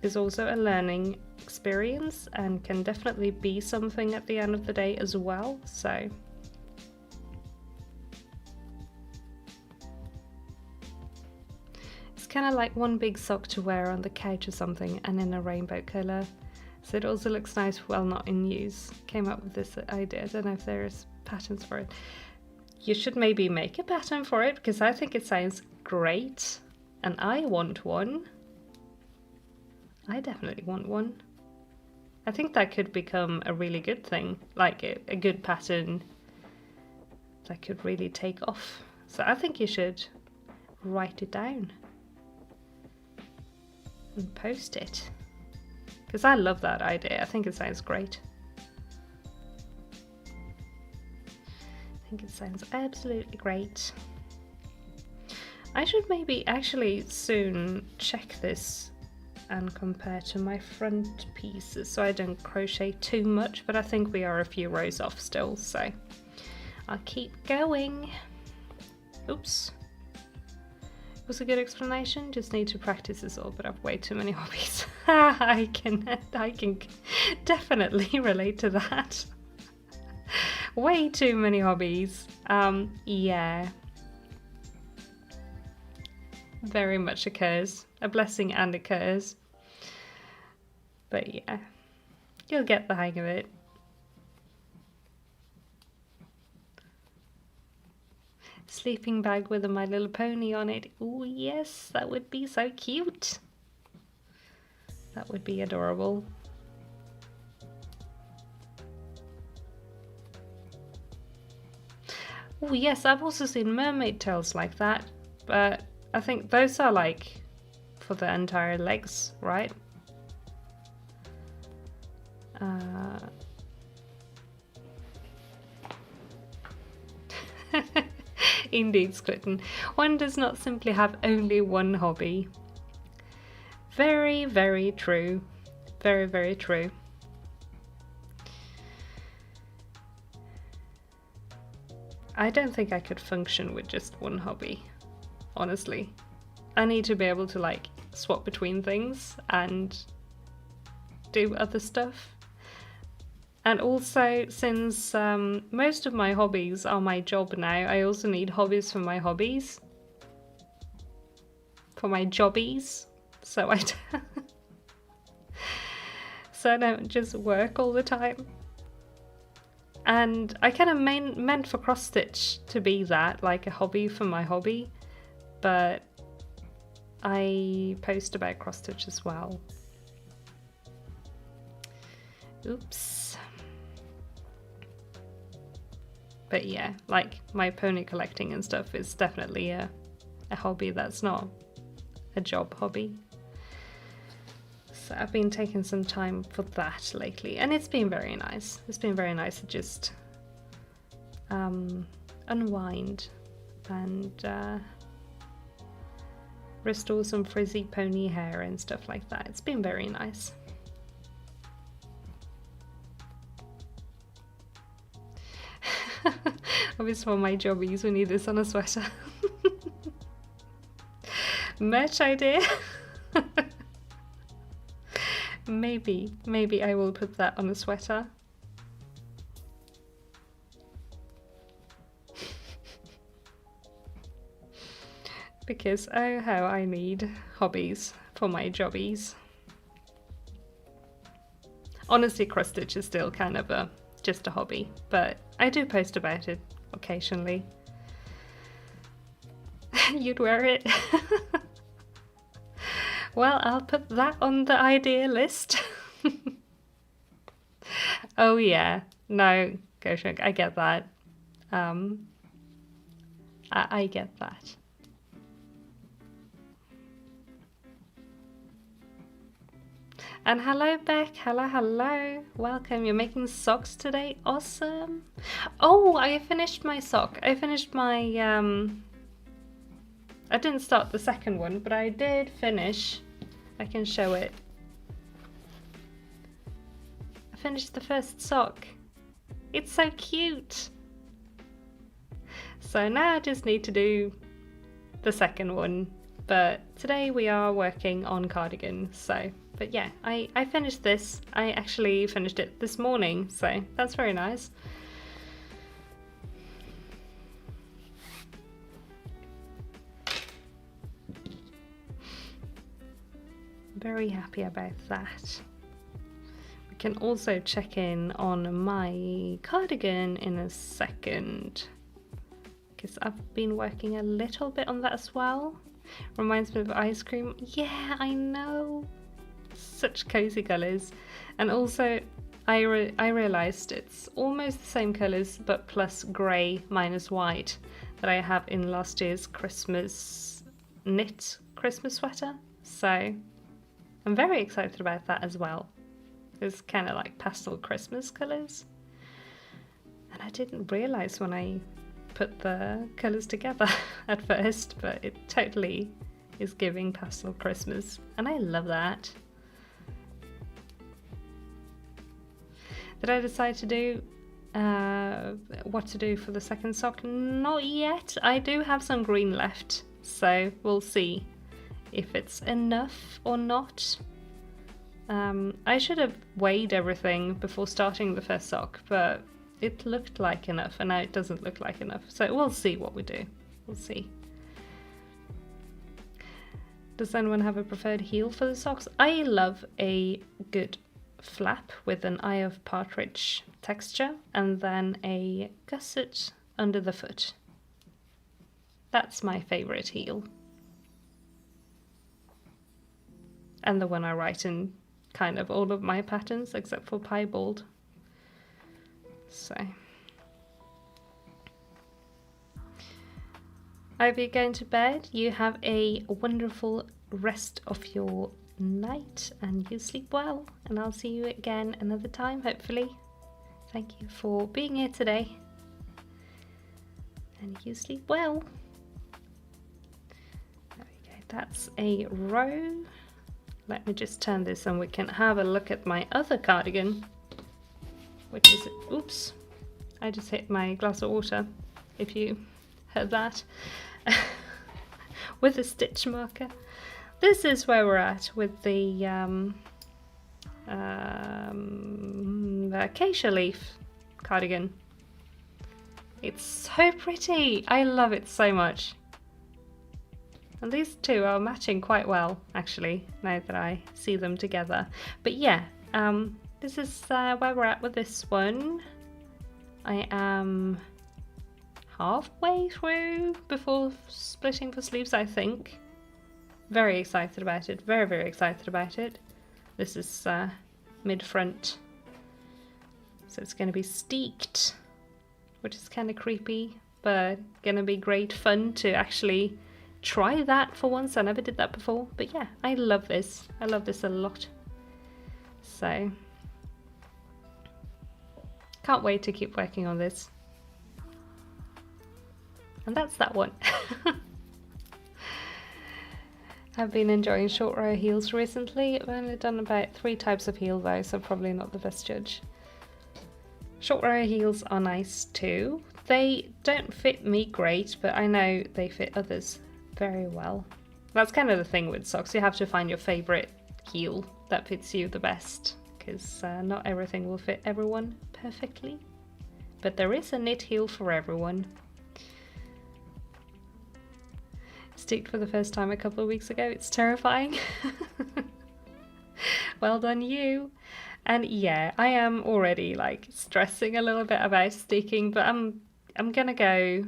is also a learning experience and can definitely be something at the end of the day as well, so it's kind of like one big sock to wear on the couch or something, and in a rainbow colour, so it also looks nice while not in use. Came up with this idea. I don't know if there's patterns for it. You should maybe make a pattern for it because I think it sounds great and I want one. I definitely want one. I think that could become a really good thing, like a good pattern that could really take off. So I think you should write it down and post it because I love that idea. I think it sounds great. I think it sounds absolutely great. I should maybe actually soon check this and compare to my front pieces so I don't crochet too much, but I think we are a few rows off still, so I'll keep going. Oops. It was a good explanation, just need to practice this all, but I've way too many hobbies. I can definitely relate to that. Way too many hobbies. Yeah. Very much occurs. A blessing and a curse. But yeah, you'll get the hang of it. Sleeping bag with a My Little Pony on it. Oh yes, that would be so cute. That would be adorable. Oh yes, I've also seen mermaid tails like that, but I think those are like for the entire legs, right? Indeed, Squitten. One does not simply have only one hobby. Very, very true. Very, very true. I don't think I could function with just one hobby, honestly. I need to be able to like swap between things and do other stuff. And also, since most of my hobbies are my job now, I also need hobbies for my hobbies. For my jobbies. So I don't just work all the time. And I kind of meant for cross stitch to be that, like a hobby for my hobby. But I post about cross stitch as well. Oops. But yeah, like my pony collecting and stuff is definitely a hobby that's not a job hobby. So I've been taking some time for that lately, and it's been very nice. It's been very nice to just unwind and restore some frizzy pony hair and stuff like that. It's been very nice. Obviously for my jobbies we need this on a sweater. Merch idea. Maybe I will put that on a sweater. Because oh how I need hobbies for my jobbies. Honestly, cross stitch is still kind of just a hobby, but I do post about it occasionally. You'd wear it? Well, I'll put that on the idea list. Oh yeah, no, gosh, I get that. I get that. And hello Beck, hello, welcome. You're making socks today, awesome. Oh, I finished my sock. I finished my I didn't start the second one, but I did finish. I can show it. I finished the first sock. It's so cute. So now I just need to do the second one, but today we are working on cardigan, so. But yeah, I finished this. I actually finished it this morning, so that's very nice. Very happy about that. We can also check in on my cardigan in a second, because I've been working a little bit on that as well. Reminds me of ice cream. Yeah, I know. Such cozy colours. And also I realised it's almost the same colours but plus grey minus white that I have in last year's Christmas knit Christmas sweater. So I'm very excited about that as well. It's kind of like pastel Christmas colours. And I didn't realise when I put the colours together at first, but it totally is giving pastel Christmas. And I love that. Did I decide to do what to do for the second sock? Not yet. I do have some green left, so we'll see if it's enough or not. I should have weighed everything before starting the first sock, but it looked like enough, and now it doesn't look like enough. So we'll see what we do. We'll see. Does anyone have a preferred heel for the socks? I love a good flap with an eye of partridge texture and then a gusset under the foot. That's my favourite heel. And the one I write in kind of all of my patterns except for piebald. So. Ivy, going to bed. You have a wonderful rest of your night and you sleep well, and I'll see you again another time, hopefully. Thank you for being here today, and you sleep well. There we go, that's a row. Let me just turn this and we can have a look at my other cardigan, which is, oops, I just hit my glass of water, if you heard that, with a stitch marker. This is where we're at with the acacia leaf cardigan. It's so pretty. I love it so much. And these two are matching quite well, actually, now that I see them together. But yeah, this is where we're at with this one. I am halfway through before splitting for sleeves, I think. Very excited about it, very excited about it. This is mid-front, so it's going to be steeked, which is kind of creepy, but going to be great fun to actually try that for once. I never did that before, but yeah, I love this. I love this a lot. So, can't wait to keep working on this. And that's that one. I've been enjoying short row heels recently. I've only done about 3 types of heel though, so probably not the best judge. Short row heels are nice too. They don't fit me great, but I know they fit others very well. That's kind of the thing with socks. You have to find your favorite heel that fits you the best, because not everything will fit everyone perfectly. But there is a knit heel for everyone. Stitched for the first time a couple of weeks ago. It's terrifying. Well done you. And yeah, I am already like stressing a little bit about sticking, but I'm gonna go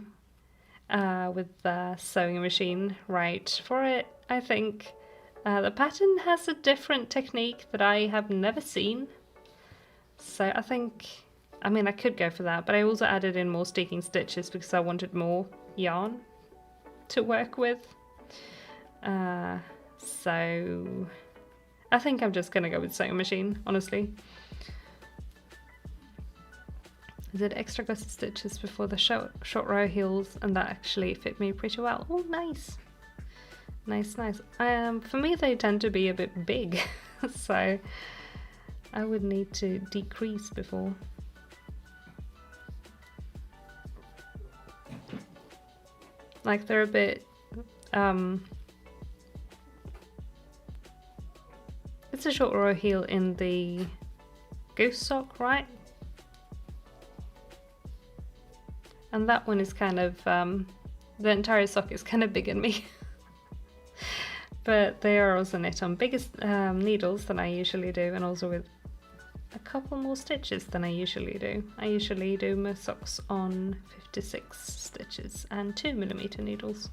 with the sewing machine right for it. I think the pattern has a different technique that I have never seen, so I think, I mean, I could go for that, but I also added in more sticking stitches because I wanted more yarn to work with. So I think I'm just gonna go with sewing machine, honestly. I did extra gusset stitches before the short row heels, and that actually fit me pretty well. Oh, nice. Nice, nice. For me, they tend to be a bit big, so I would need to decrease before. Like they're a bit, it's a short row heel in the goose sock, right? And that one is kind of, the entire sock is kind of big in me. But they are also knit on bigger needles than I usually do, and also with a couple more stitches than I usually do. I usually do my socks on 56 stitches and 2mm needles.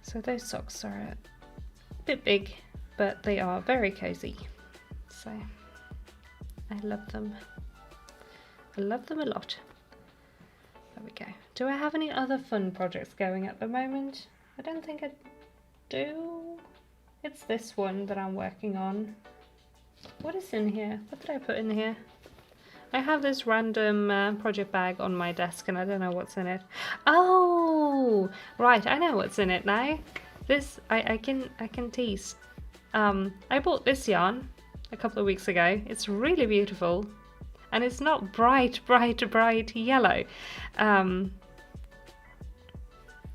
So those socks are a bit big, but they are very cozy. So I love them. I love them a lot. There we go. Do I have any other fun projects going at the moment? I don't think I do. It's this one that I'm working on. What is in here? What did I put in here? I have this random project bag on my desk and I don't know what's in it. Oh, right, I know what's in it now. This, I can tease. I bought this yarn a couple of weeks ago. It's really beautiful. And it's not bright yellow.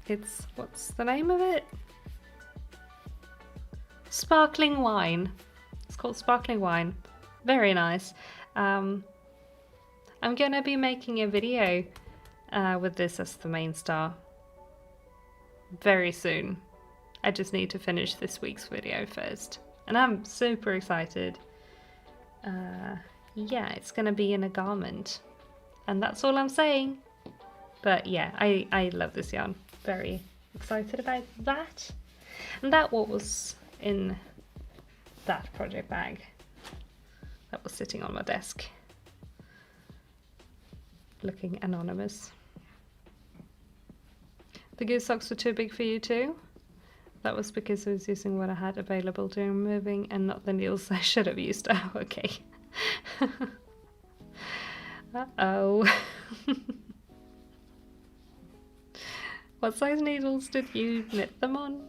It's, what's the name of it? Sparkling wine. It's called Sparkling Wine. Very nice. I'm gonna be making a video with this as the main star very soon. I just need to finish this week's video first. And I'm super excited. Yeah, it's gonna be in a garment. And that's all I'm saying. But yeah, I love this yarn. Very excited about that. And that what was in that project bag that was sitting on my desk. Looking anonymous. The goose socks were too big for you too? That was because I was using what I had available during moving and not the needles I should have used. Oh, okay. Uh-oh. What size needles did you knit them on?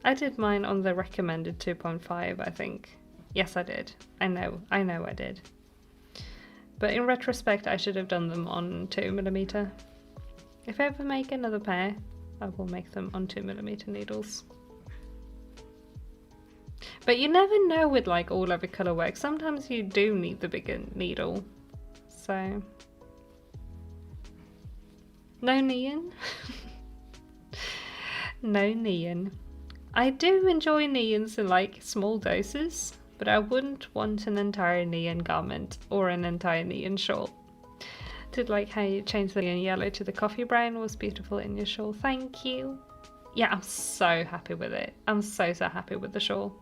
I did mine on the recommended 2.5, I think. Yes, I did. I know I did. But in retrospect, I should have done them on 2mm. If I ever make another pair, I will make them on 2mm needles. But you never know with like all over colour work. Sometimes you do need the bigger needle. So no neon. No neon. I do enjoy neons in like small doses, but I wouldn't want an entire neon garment or an entire neon shawl. Did like how you changed the neon yellow to the coffee brown was beautiful in your shawl. Thank you. Yeah, I'm so happy with it. I'm so happy with the shawl.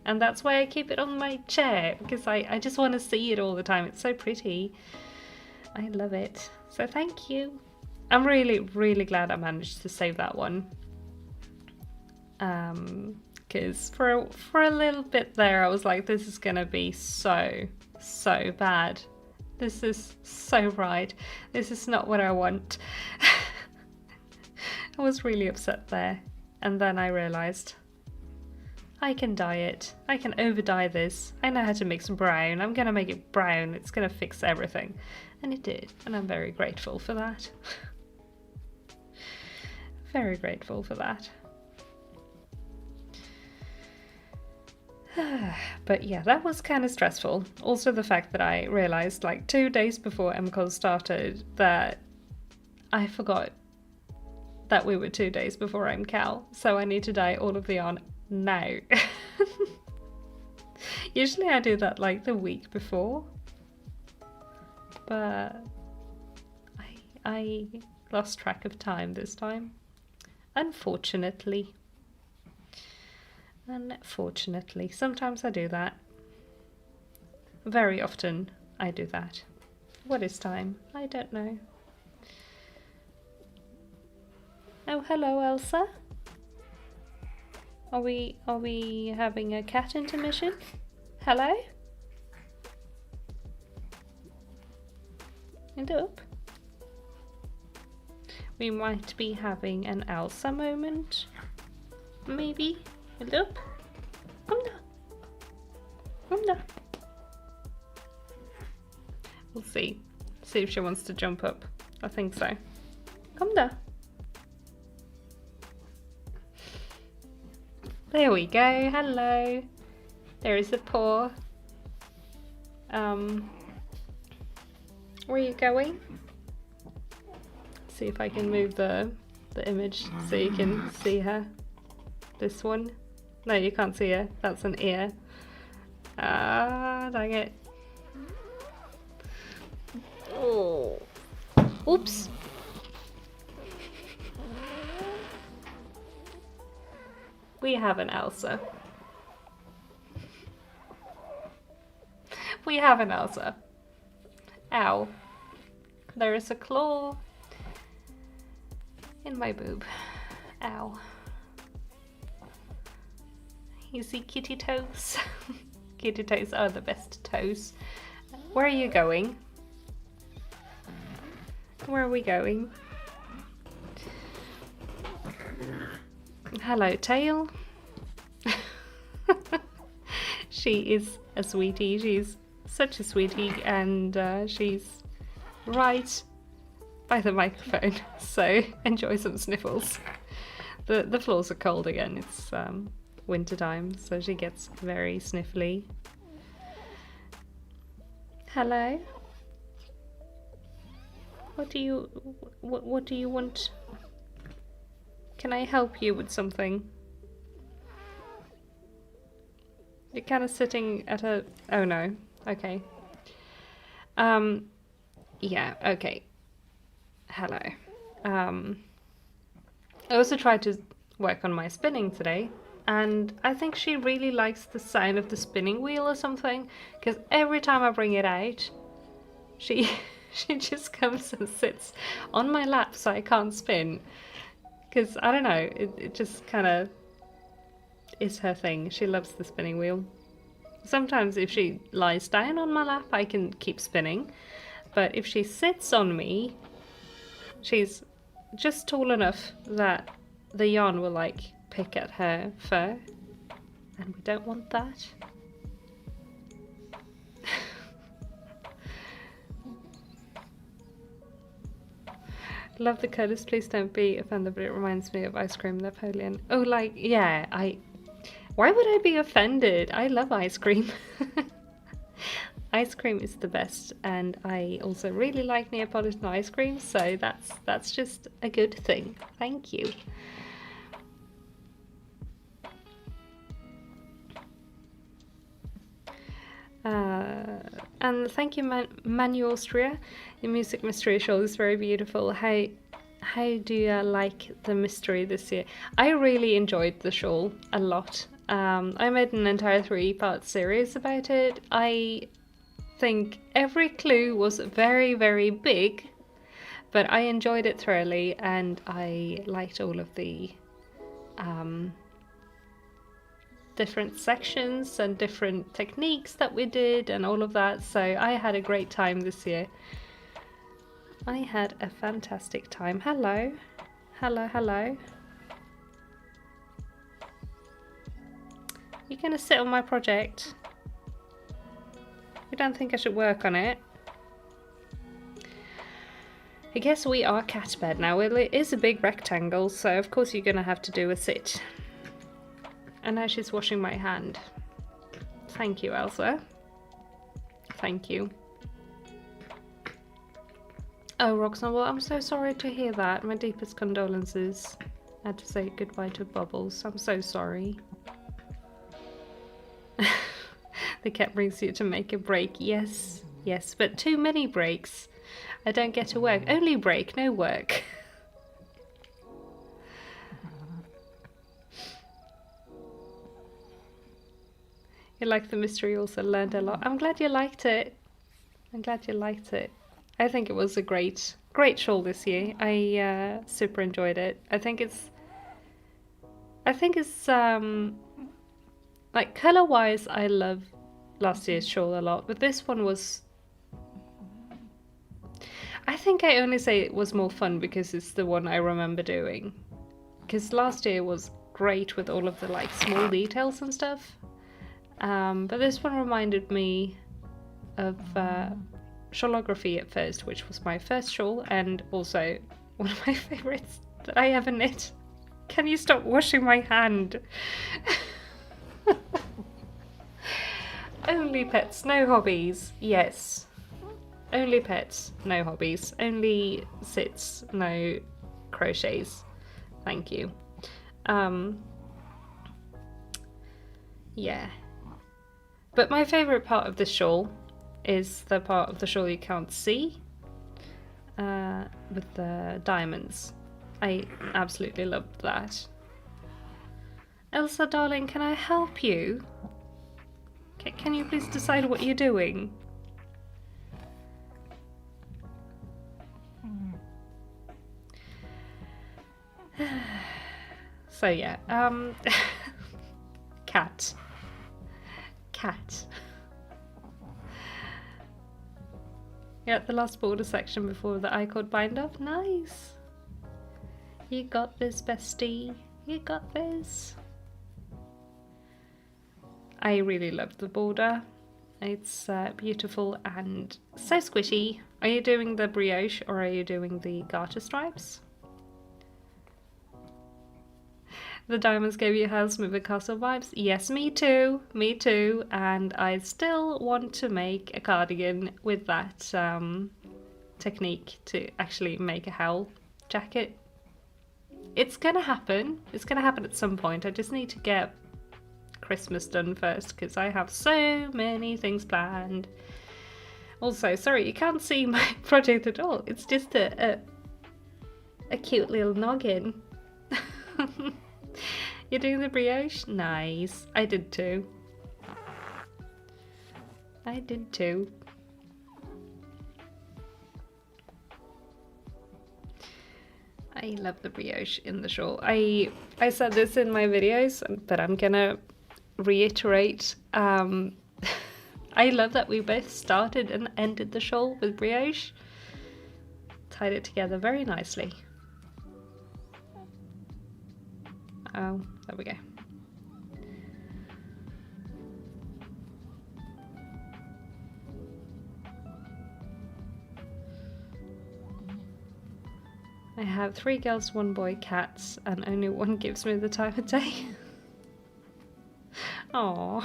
And that's why I keep it on my chair, because I just want to see it all the time. It's so pretty. I love it. So thank you. I'm really, really glad I managed to save that one. Because for a little bit there, I was like, this is gonna be so bad. This is so right. This is not what I want. I was really upset there. And then I realized I can dye it. I can over dye this. I know how to mix brown. I'm gonna make it brown. It's gonna fix everything. And it did. And I'm very grateful for that. Very grateful for that. But yeah, that was kind of stressful. Also the fact that I realized like 2 days before MCOS started that I forgot that we were 2 days before MCAL, so I need to dye all of the yarn now. Usually I do that like the week before, but I lost track of time this time, unfortunately. Unfortunately, sometimes I do that. Very often I do that. What is time? I don't know. Oh, hello, Elsa. Are we having a cat intermission? Hello? And up. We might be having an Elsa moment. Maybe. And up. Come down. Come down. We'll see. See if she wants to jump up. I think so. Come down. There we go. Hello. There is a paw. Where are you going? See if I can move the image so you can see her. This one. No, you can't see her. That's an ear. Ah, dang it. Oh. Oops. We have an Elsa. We have an Elsa. Ow. There is a claw in my boob. Ow. You see kitty toes? Kitty toes are the best toes. Where are you going? Where are we going? Hello, Tail. She is a sweetie. She's such a sweetie, and she's right by the microphone. So enjoy some sniffles. The floors are cold again. It's winter time, so she gets very sniffly. Hello. What do you want? Can I help you with something? You're kind of sitting at a... Oh no. Okay. Yeah, okay. Hello. I also tried to work on my spinning today, and I think she really likes the sound of the spinning wheel or something, because every time I bring it out, she just comes and sits on my lap so I can't spin. Because, I don't know, it just kind of is her thing. She loves the spinning wheel. Sometimes if she lies down on my lap, I can keep spinning. But if she sits on me, she's just tall enough that the yarn will, like, pick at her fur. And we don't want that. Love the colours, please don't be offended, but it reminds me of Ice Cream Napoleon. Oh, like, yeah, why would I be offended? I love ice cream. Ice cream is the best, and I also really like Neapolitan ice cream, so that's just a good thing. Thank you. And thank you, Manu Austria. Your music mystery shawl is very beautiful. How do you like the mystery this year? I really enjoyed the shawl a lot. I made an entire 3-part series about it. I think every clue was very, very big, but I enjoyed it thoroughly, and I liked all of the different sections and different techniques that we did and all of that. So I had a great time this year. I had a fantastic time. Hello. Hello, hello. You're gonna sit on my project? You don't think I should work on it? I guess we are cat bed now. Well, it is a big rectangle, so of course you're gonna have to do a sit. And now she's washing my hand. Thank you, Elsa. Thank you. Oh, Roxanne, well, I'm so sorry to hear that. My deepest condolences. I had to say goodbye to Bubbles. I'm so sorry. The cat brings you to make a break. Yes, yes, but too many breaks. I don't get to work. Only break, no work. You liked the mystery, also learned a lot. I'm glad you liked it. I'm glad you liked it. I think it was a great shawl this year. I super enjoyed it. I think it's like color-wise, I love last year's shawl a lot, but this one was. I think I only say it was more fun because it's the one I remember doing. Because last year was great with all of the like small details and stuff. But this one reminded me of shawlography at first, which was my first shawl and also one of my favorites that I ever knit. Can you stop washing my hand? Only pets, no hobbies. Yes. Only pets, no hobbies. Only sits, no crochets. Thank you. Yeah. But my favourite part of the shawl is the part of the shawl you can't see with the diamonds. I absolutely loved that. Elsa, darling, can I help you? Can you please decide what you're doing? So yeah, cat. You're at the last border section before the I-cord bind off. Nice. You got this, bestie. You got this. I really love the border. It's beautiful and so squishy. Are you doing the brioche or are you doing the garter stripes? The diamonds gave you House Moving Castle vibes? Yes, me too. Me too. And I still want to make a cardigan with that technique to actually make a Howl jacket. It's gonna happen. It's gonna happen at some point. I just need to get Christmas done first because I have so many things planned. Also, sorry, you can't see my project at all. It's just a cute little noggin. You're doing the brioche? Nice. I did too. I did too. I love the brioche in the shawl. I said this in my videos, but I'm gonna reiterate. I love that we both started and ended the shawl with brioche. Tied it together very nicely. Oh, there we go. I have 3 girls, 1 boy, cats, and only one gives me the time of day. Aww.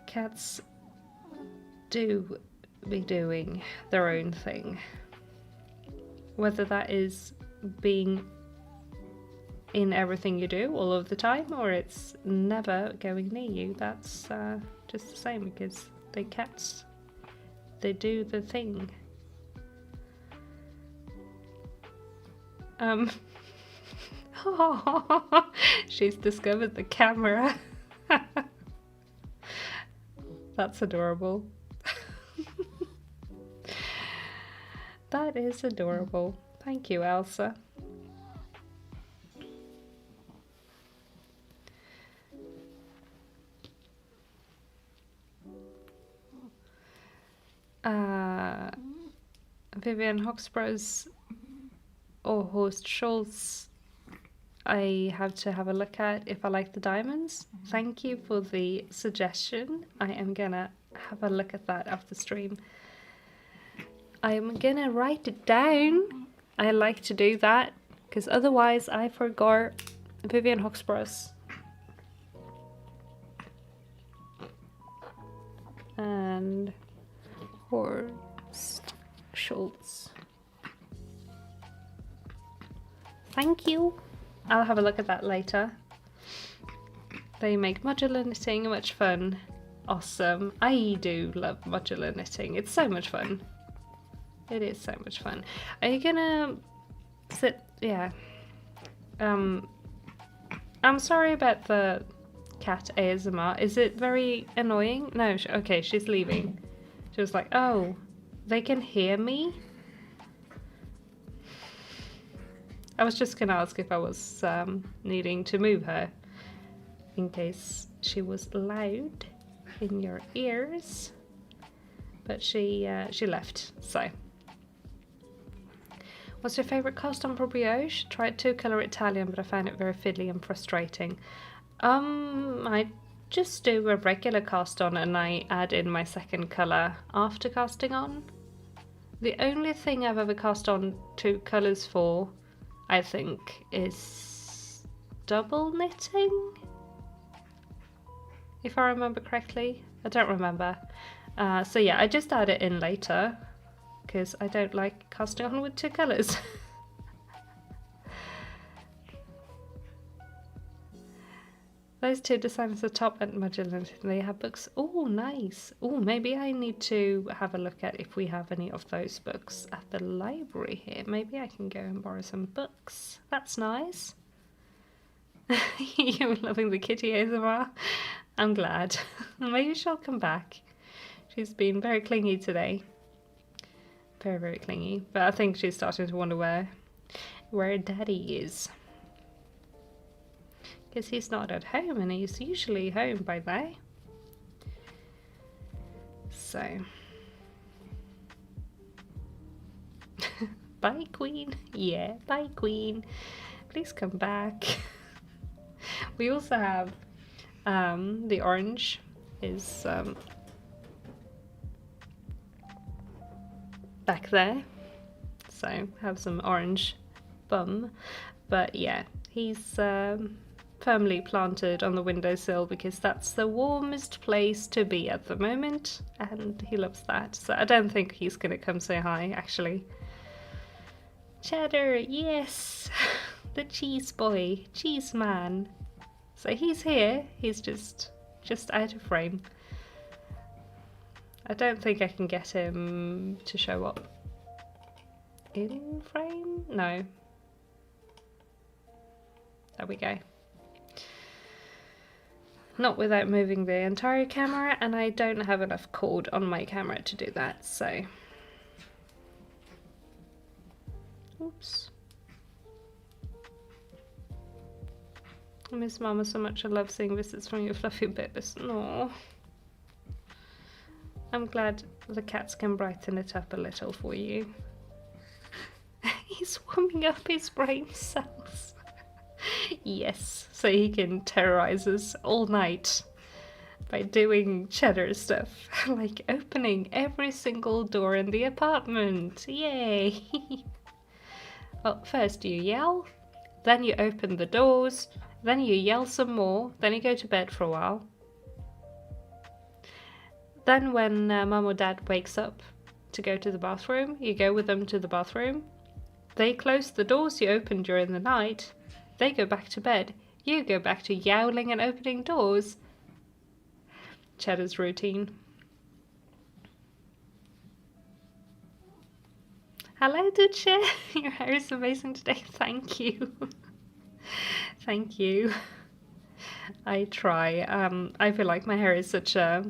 Cats do be doing their own thing. Whether that is being in everything you do all of the time or it's never going near you, that's just the same because the cats, they do the thing. She's discovered the camera. That's adorable. That is adorable. Thank you, Elsa. Vivian Hoxboro's or Horst Schultz I have to have a look at if I like the diamonds. Thank you for the suggestion. I am gonna have a look at that after stream. I'm gonna write it down. I like to do that because otherwise I forgot Vivian Hoxboro's and Horst Schultz. Thank you. I'll have a look at that later. They make modular knitting much fun. Awesome. I do love modular knitting. It's so much fun. It is so much fun. Are you gonna sit? Yeah. I'm sorry about the cat ASMR. Is it very annoying? No, okay, she's leaving. She was like, oh, they can hear me? I was just gonna ask if I was needing to move her in case she was loud in your ears, but she left. So, what's your favorite cast on for brioche? Tried two-color Italian, but I found it very fiddly and frustrating. I just do a regular cast on and I add in my second color after casting on. The only thing I've ever cast on two colors for, I think, is double knitting, if I remember correctly. I don't remember. So yeah, I just add it in later because I don't like casting on with two colours. Those two designers are top at modular. They have books. Oh, nice. Oh, maybe I need to have a look at if we have any of those books at the library here. Maybe I can go and borrow some books. That's nice. You're loving the kitty ASMR. I'm glad. Maybe she'll come back. She's been very clingy today. Very, very clingy. But I think she's starting to wonder where Daddy is. Because he's not at home and he's usually home by now. So. Bye, Queen. Yeah, bye, Queen. Please come back. We also have the orange is back there. So have some orange bum. But yeah, he's firmly planted on the windowsill because that's the warmest place to be at the moment, and he loves that. So I don't think he's gonna come say hi, actually. Cheddar, yes, the cheese boy, cheese man. So he's here, he's just out of frame. I don't think I can get him to show up in frame. No, there we go. Not without moving the entire camera, and I don't have enough cord on my camera to do that, so. Oops. I miss Mama so much. I love seeing visits from your fluffy babies. No. I'm glad the cats can brighten it up a little for you. He's warming up his brain cells. Yes, so he can terrorize us all night by doing cheddar stuff, like opening every single door in the apartment. Yay! Well, first you yell, then you open the doors, then you yell some more, then you go to bed for a while. Then when Mum or Dad wakes up to go to the bathroom, you go with them to the bathroom. They close the doors you opened during the night. They go back to bed. You go back to yowling and opening doors. Cheddar's routine. Hello, Duce. Your hair is amazing today. Thank you. Thank you. I try. I feel like my hair is such a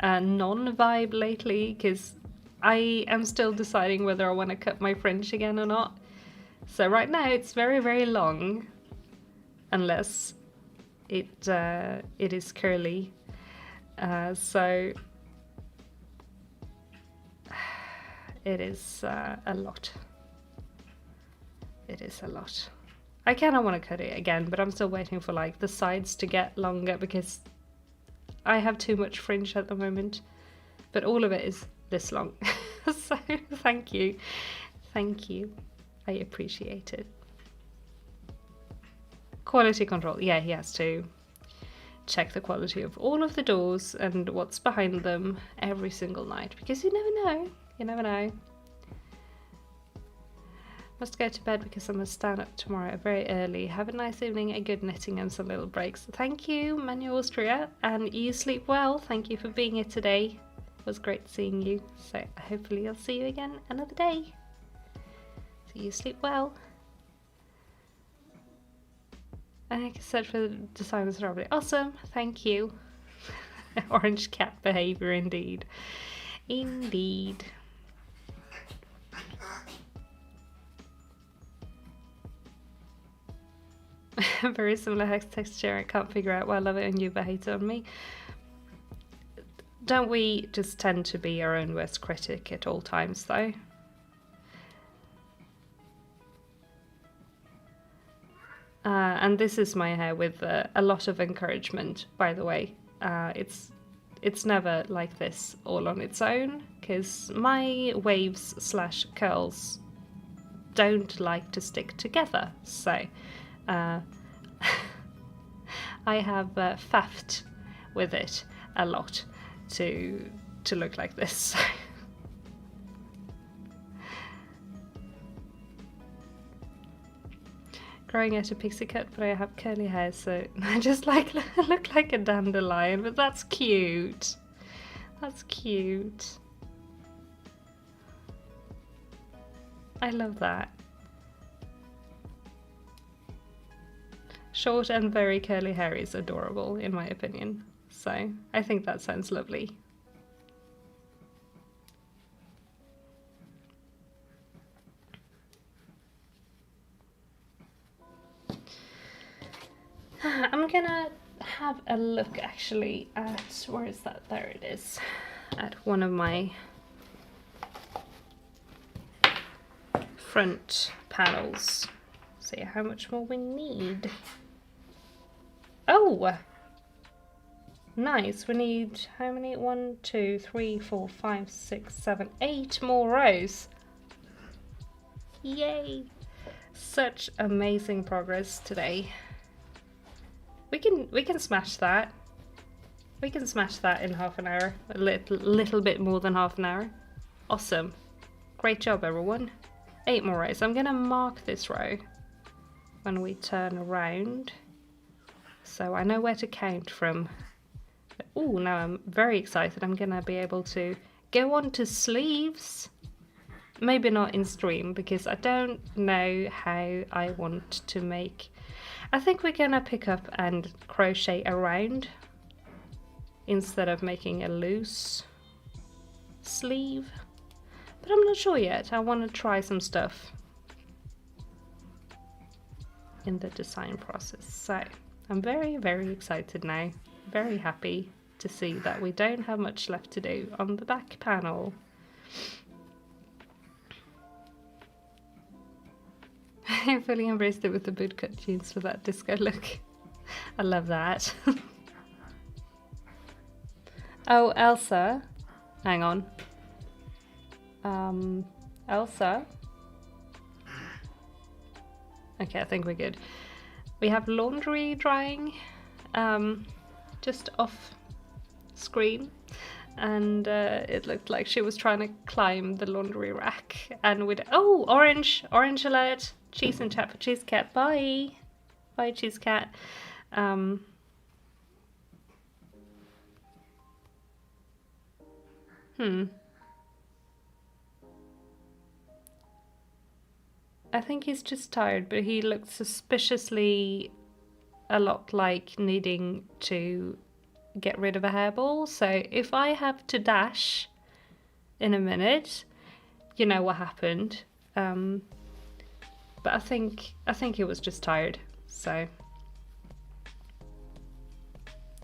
non-vibe lately because I am still deciding whether I want to cut my fringe again or not. So right now it's very, very long, unless it is curly. So it is a lot. It is a lot. I kind of want to cut it again, but I'm still waiting for like the sides to get longer because I have too much fringe at the moment. But all of it is this long. So thank you. Thank you. I appreciate it. Quality control. Yeah, he has to check the quality of all of the doors and what's behind them every single night, because you never know. You never know. Must go to bed because I must stand up tomorrow very early. Have a nice evening, a good knitting and some little breaks. Thank you, Manu Austria, and you sleep well. Thank you for being here today. It was great seeing you. So hopefully I'll see you again another day. So you sleep well. I can search for the designers probably. Awesome, thank you. Orange cat behaviour indeed. Indeed. Very similar hex texture. I can't figure out why I love it on you but hate it on me. Don't we just tend to be our own worst critic at all times though? And this is my hair with a lot of encouragement, by the way. It's never like this all on its own, because my waves slash curls don't like to stick together. So I have faffed with it a lot to look like this. Growing out a pixie cut, but I have curly hair, so I just like look like a dandelion, but that's cute. That's cute. I love that. Short and very curly hair is adorable, in my opinion. So I think that sounds lovely. I'm gonna have a look actually at, where is that? There it is. At one of my front panels. See how much more we need. Oh! Nice, we need how many? 1, 2, 3, 4, 5, 6, 7, 8 more rows. Yay! Such amazing progress today. We can smash that. We can smash that in half an hour. A little bit more than half an hour. Awesome. Great job, everyone. 8 more rows. I'm gonna mark this row when we turn around, so I know where to count from. Oh, now I'm very excited. I'm gonna be able to go on to sleeves. Maybe not in stream, because I don't know how I want to make. I think we're gonna pick up and crochet around instead of making a loose sleeve, but I'm not sure yet. I want to try some stuff in the design process. So I'm very, very excited now. Very happy to see that we don't have much left to do on the back panel. I fully embraced it with the bootcut jeans for that disco look. I love that. Oh, Elsa. Hang on. Elsa. Okay, I think we're good. We have laundry drying just off screen, and it looked like she was trying to climb the laundry rack, and we'd oh, orange alert. Cheese and chat for Cheese Cat. Bye Cheese Cat. I think he's just tired, but he looks suspiciously a lot like needing to get rid of a hairball. So if I have to dash in a minute, you know what happened. But I think he was just tired. So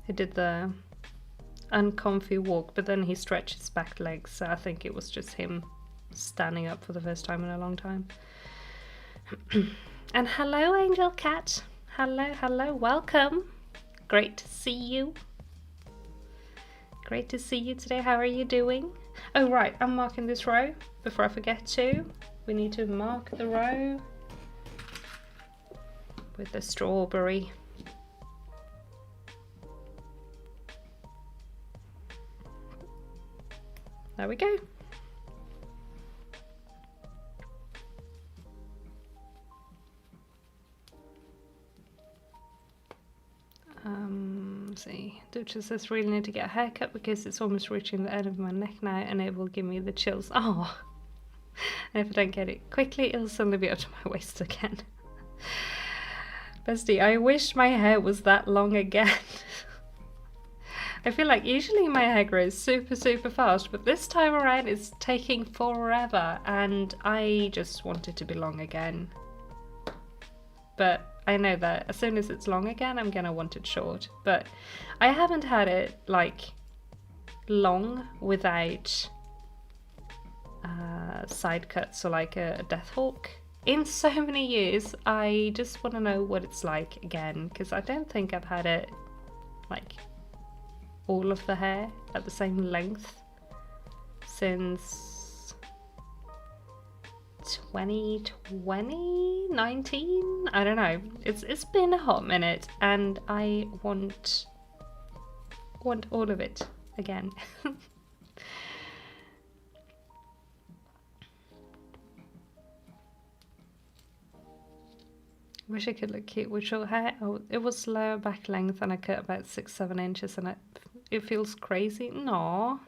he did the uncomfy walk, but then he stretched his back legs. So I think it was just him standing up for the first time in a long time. And hello, Angel Cat. Hello, welcome. Great to see you. Great to see you today. How are you doing? Oh, right, I'm marking this row before I forget to. We need to mark the row with the strawberry. There we go. Let's see. Duchess says really need to get a haircut because it's almost reaching the end of my neck now and it will give me the chills. Oh, and if I don't get it quickly, it'll suddenly be up to my waist again. Bestie, I wish my hair was that long again. I feel like usually my hair grows super fast, but this time around it's taking forever and I just want it to be long again. But I know that as soon as it's long again, I'm gonna want it short. But I haven't had it like long without side cuts or like a death hawk in so many years. I just want to know what it's like again, because I don't think I've had it like all of the hair at the same length since 2020, 19, I don't know. It's been a hot minute and I want all of it again. Wish I could look cute with short hair. Oh, it was lower back length and I cut about 6-7 inches and it feels crazy. No.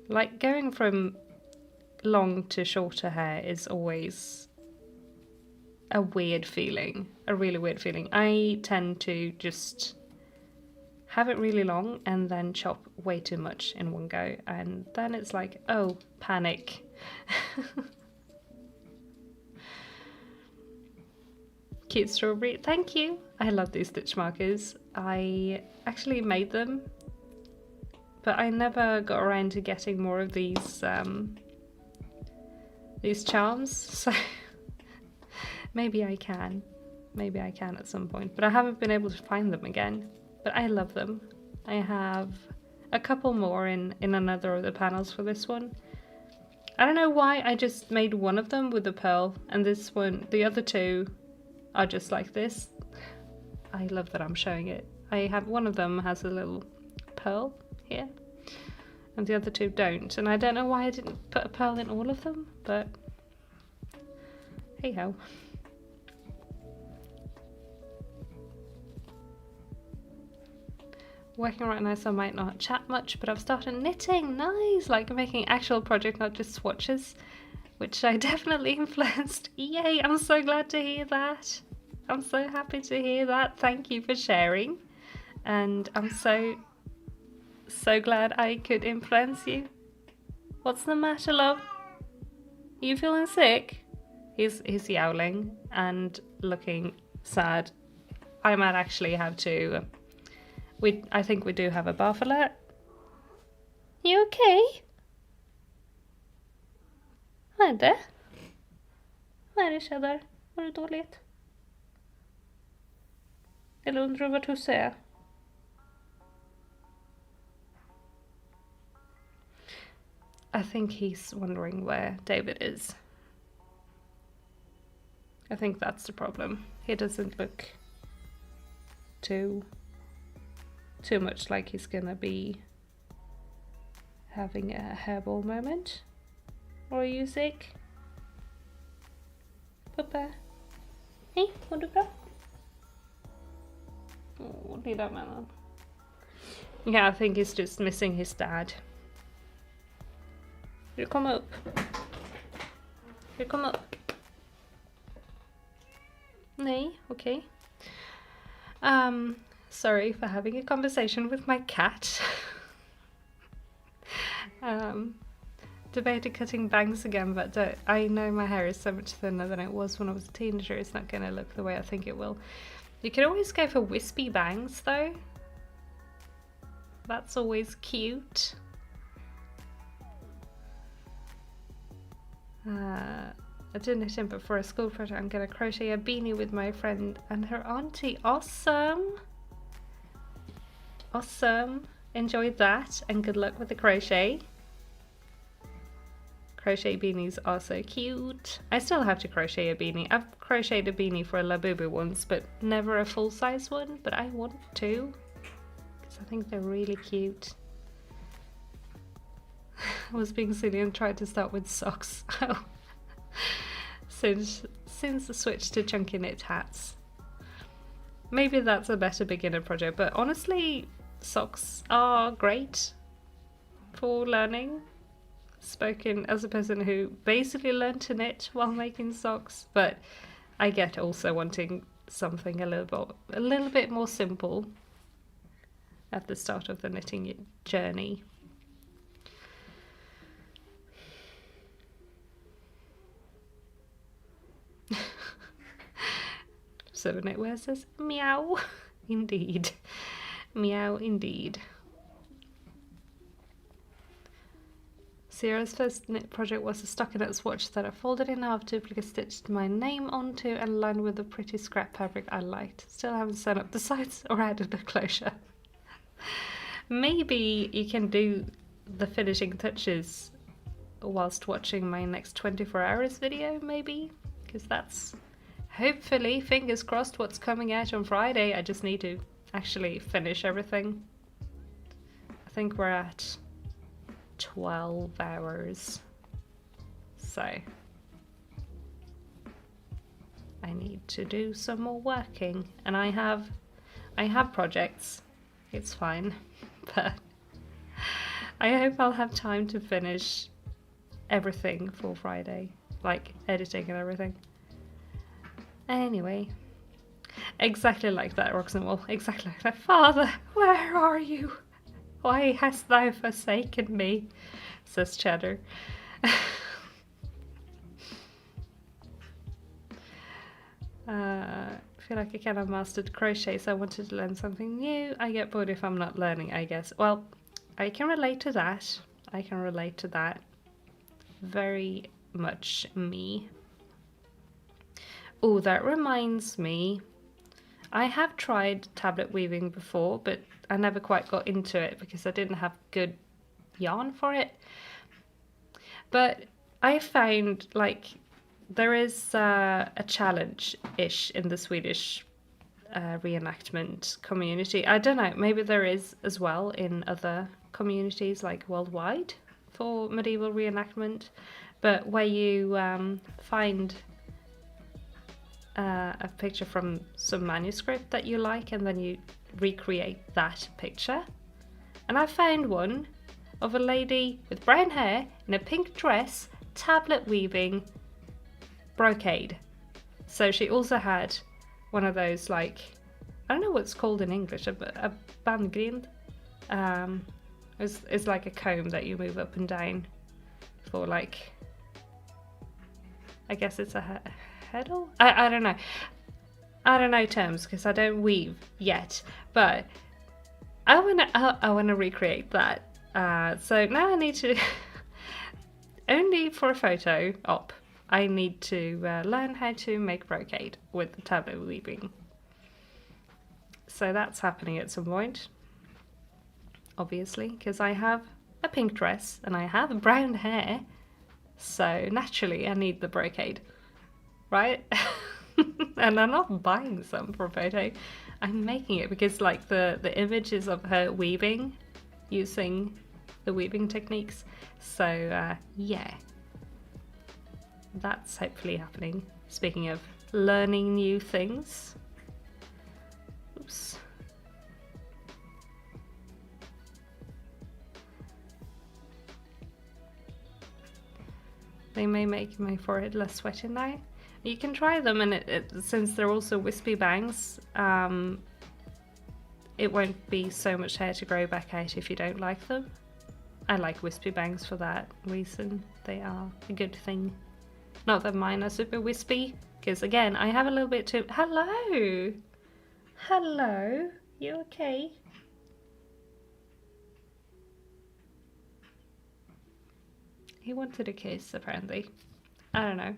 Like going from long to shorter hair is always a weird feeling, a really weird feeling. I tend to just have it really long and then chop way too much in one go, and then it's like, oh, panic. Cute strawberry, thank you. I love these stitch markers. I actually made them, but I never got around to getting more of these charms, so maybe I can at some point, but I haven't been able to find them again. But I love them. I have a couple more in another of the panels for this one. I don't know why I just made one of them with a pearl, and this one, the other two are just like this. I love that I'm showing it. I have one of them has a little pearl here, and the other two don't. And I don't know why I didn't put a pearl in all of them, but hey ho. Working right now, so I might not chat much, but I've started knitting. Nice, like making actual project, not just swatches, which I definitely influenced. Yay, I'm so glad to hear that. I'm so happy to hear that. Thank you for sharing. And I'm so glad I could influence you. What's the matter, love? Are you feeling sick? He's yowling and looking sad. I might actually have to... I think we do have a bath alert. You okay? Vad är det? Vad är det, tjejer? Var det dåligt? Eller undrar du vad Tusse är? I think he's wondering where David is. I think that's the problem. He doesn't look too much like he's gonna be having a hairball moment. Or are you sick? Puppa? Hej, mår du bra? Åh, lilla mannen. Yeah, I think he's just missing his dad. Vill du komma upp? Vill du komma upp? Nej, okej. Sorry for having a conversation with my cat. Debated cutting bangs again, but I know my hair is so much thinner than it was when I was a teenager. It's not going to look the way I think it will. You could always go for wispy bangs though. That's always cute. I did knitting, but for a school project I'm gonna crochet a beanie with my friend and her auntie. Awesome! Awesome! Enjoy that and good luck with the crochet. Crochet beanies are so cute. I still have to crochet a beanie. I've crocheted a beanie for a Labubu once, but never a full-size one, but I want to because I think they're really cute. I was being silly and tried to start with socks. since the switch to chunky knit hats. Maybe that's a better beginner project, but honestly, socks are great for learning. Spoken as a person who basically learned to knit while making socks, but I get also wanting something a little bit more simple at the start of the knitting journey. So knitwear says meow. Indeed. Meow indeed. Sierra's first knit project was a stockinette swatch that I folded in half, duplicate stitched my name onto and lined with a pretty scrap fabric I liked. Still haven't sewn up the sides or added a closure. Maybe you can do the finishing touches whilst watching my next 24 hours video, maybe? Because that's hopefully, fingers crossed, what's coming out on Friday. I just need to actually finish everything. I think we're at 12 hours, so I need to do some more working, and I have projects, it's fine, but I hope I'll have time to finish everything for Friday, like editing and everything. Anyway, exactly like that, Roxanne Wall, exactly like that. Father, where are you? Why hast thou forsaken me? Says Cheddar. I feel like I kind of mastered crochet, so I wanted to learn something new. I get bored if I'm not learning, I guess. Well, I can relate to that. I can relate to that. Very much me. Oh, that reminds me. I have tried tablet weaving before, but I never quite got into it because I didn't have good yarn for it. But I found like there is a challenge-ish in the Swedish reenactment community. I don't know, maybe there is as well in other communities like worldwide for medieval reenactment, but where you find a picture from some manuscript that you like and then you recreate that picture. And I found one of a lady with brown hair in a pink dress, tablet weaving brocade. So she also had one of those, like, I don't know what's called in English, a bandgrind. It's like a comb that you move up and down for, like, I guess it's a heddle? I don't know. I don't know terms because I don't weave yet, but I wanna recreate that. So now I need to only for a photo op. I need to learn how to make brocade with the tablet weaving. So that's happening at some point, obviously, because I have a pink dress and I have brown hair, so naturally I need the brocade, right? And I'm not buying some for a photo, I'm making it because like the images of her weaving, using the weaving techniques, so yeah, that's hopefully happening. Speaking of learning new things, oops. They may make my forehead less sweaty now. You can try them, and since they're also wispy bangs, it won't be so much hair to grow back out if you don't like them. I like wispy bangs for that reason. They are a good thing. Not that mine are super wispy, because again, I have a little bit too... Hello! Hello? You okay? He wanted a kiss, apparently. I don't know.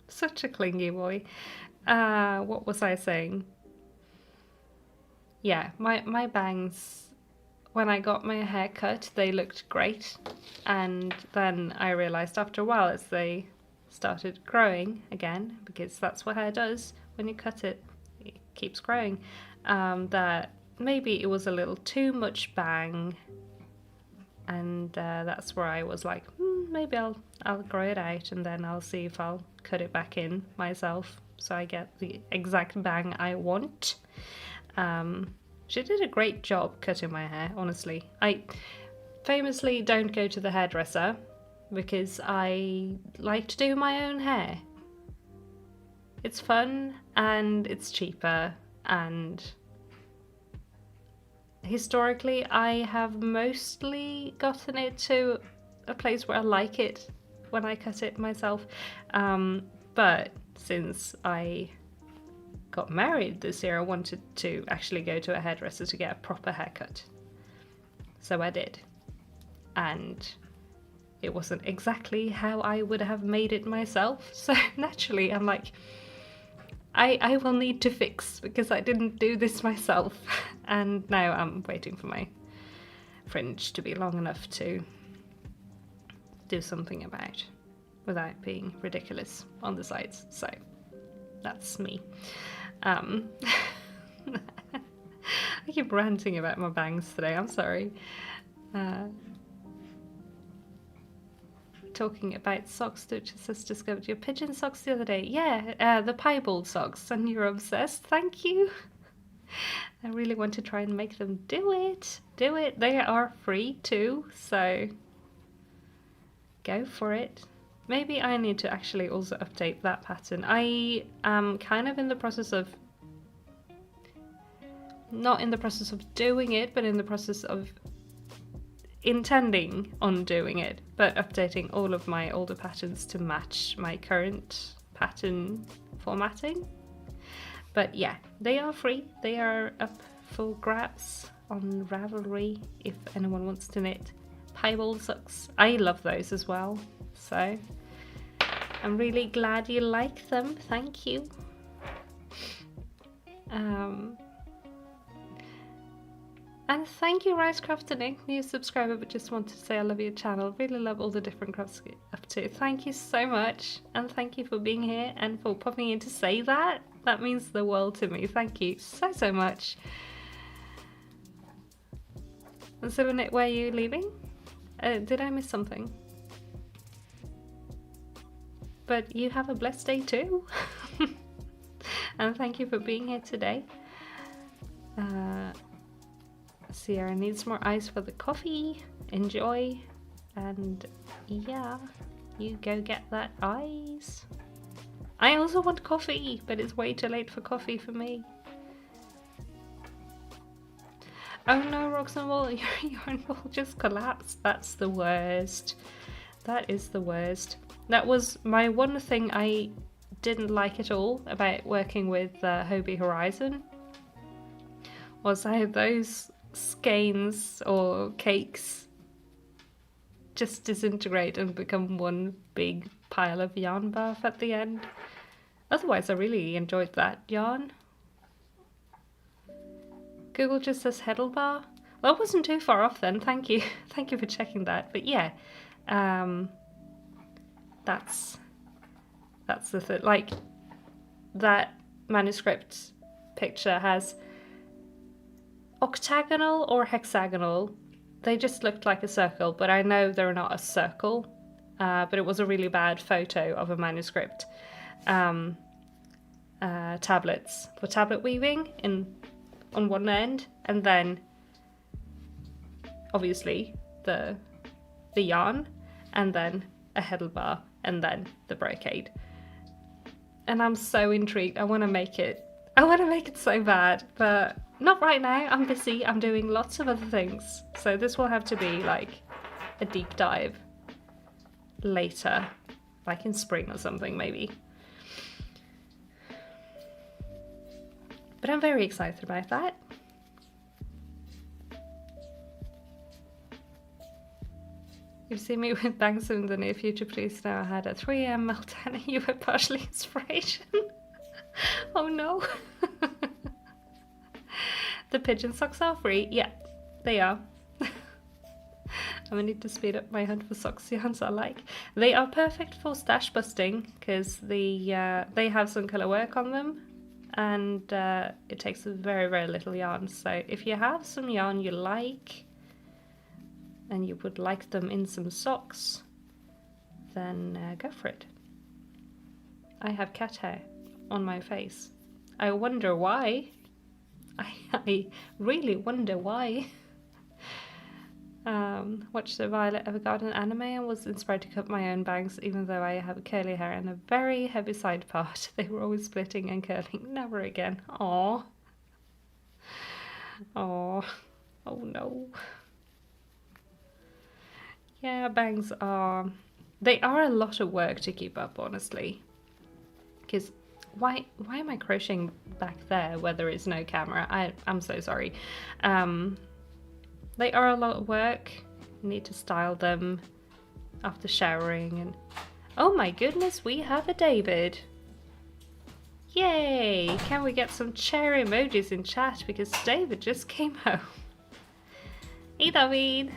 Such a clingy boy. What was I saying? Yeah, my bangs, when I got my hair cut, they looked great. And then I realized after a while, as they started growing again, because that's what hair does, when you cut it, it keeps growing, that maybe it was a little too much bang. And that's where I was like, maybe I'll grow it out, and then I'll see if I'll cut it back in myself so I get the exact bang I want. She did a great job cutting my hair, honestly. I famously don't go to the hairdresser because I like to do my own hair. It's fun and it's cheaper, and historically I have mostly gotten it to a place where I like it when I cut it myself. But since I got married this year, I wanted to actually go to a hairdresser to get a proper haircut. So I did. And it wasn't exactly how I would have made it myself. So naturally I'm like, I will need to fix, because I didn't do this myself. And now I'm waiting for my fringe to be long enough to do something about, without being ridiculous on the sides. So that's me. I keep ranting about my bangs today, I'm sorry. Talking about socks, Duchess has discovered your pigeon socks the other day. Yeah, the piebald socks, and you're obsessed. Thank you. I really want to try and make them do it. Do it. They are free too, so go for it. Maybe I need to actually also update that pattern. I am kind of in the process of, not in the process of doing it, but in the process of intending on doing it, but updating all of my older patterns to match my current pattern formatting. But yeah, they are free. They are up for grabs on Ravelry if anyone wants to knit piebald socks. I love those as well, so I'm really glad you like them. Thank you. And thank you, Ricecrafting, new subscriber, but just wanted to say I love your channel. Really love all the different crafts you get up to. Thank you so much, and thank you for being here and for popping in to say that. That means the world to me. Thank you so much. And so, Annette, where are you leaving? Did I miss something? But you have a blessed day too. And thank you for being here today. Sierra needs more ice for the coffee. Enjoy. And yeah, you go get that ice. I also want coffee, but it's way too late for coffee for me. Oh no, Roxanne Wall, your yarn ball just collapsed. That's the worst. That is the worst. That was my one thing I didn't like at all about working with Hobie Horizon, was how those skeins or cakes just disintegrate and become one big pile of yarn barf at the end. Otherwise, I really enjoyed that yarn. Google just says Heddlebar. Well, I wasn't too far off then, thank you. Thank you for checking that. But yeah, that's the thing. Like, that manuscript picture has octagonal or hexagonal. They just looked like a circle, but I know they're not a circle. But it was a really bad photo of a manuscript. Tablets for tablet weaving on one end, and then obviously the yarn, and then a heddlebar, and then the brocade. And I'm so intrigued. I want to make it so bad, but not right now. I'm busy. I'm doing lots of other things, so this will have to be like a deep dive later, like in spring or something maybe. But But I'm very excited about that. If you see me with bangs in the near future, please know I had a 3 AM meltdown and you were partially inspiration. Oh no. The pigeon socks are free. Yeah, they are. I'm gonna need to speed up my hunt for socks yarns I like. They are perfect for stash busting because they have some colour work on them, and it takes very, very little yarn. So if you have some yarn you like and you would like them in some socks, then go for it. I have cat hair on my face. I wonder why. I really wonder why. Watched the Violet Evergarden anime and was inspired to cut my own bangs, even though I have curly hair and a very heavy side part. They were always splitting and curling. Never again. Aww. Aww. Oh no. Yeah, bangs are... They are a lot of work to keep up, honestly. Because why am I crocheting back there where there is no camera? I'm so sorry. They are a lot of work. You need to style them after showering and... Oh my goodness, we have a David. Yay! Can we get some chair emojis in chat because David just came home. Hey David!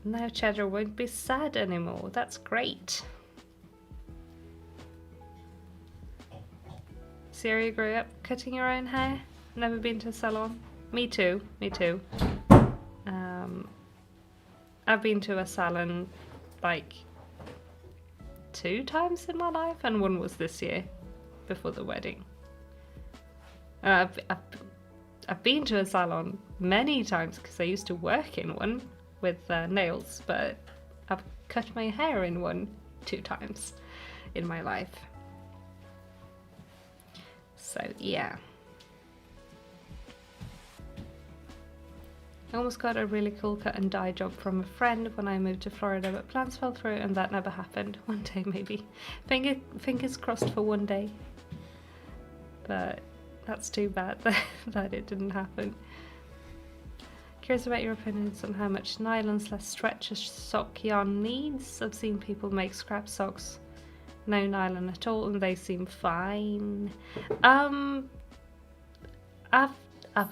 Now Cheddar won't be sad anymore. That's great. Syria grew up cutting your own hair? Never been to a salon? Me too, me too. I've been to a salon like 2 times in my life, and one was this year, before the wedding. I've been to a salon many times because I used to work in one with nails, but I've cut my hair in one 2 times in my life. So yeah. I almost got a really cool cut and dye job from a friend when I moved to Florida, but plans fell through and that never happened. One day maybe. Fingers crossed for one day. But that's too bad that it didn't happen. Curious about your opinions on how much nylon/stretch a sock yarn needs. I've seen people make scrap socks, no nylon at all, and they seem fine. I've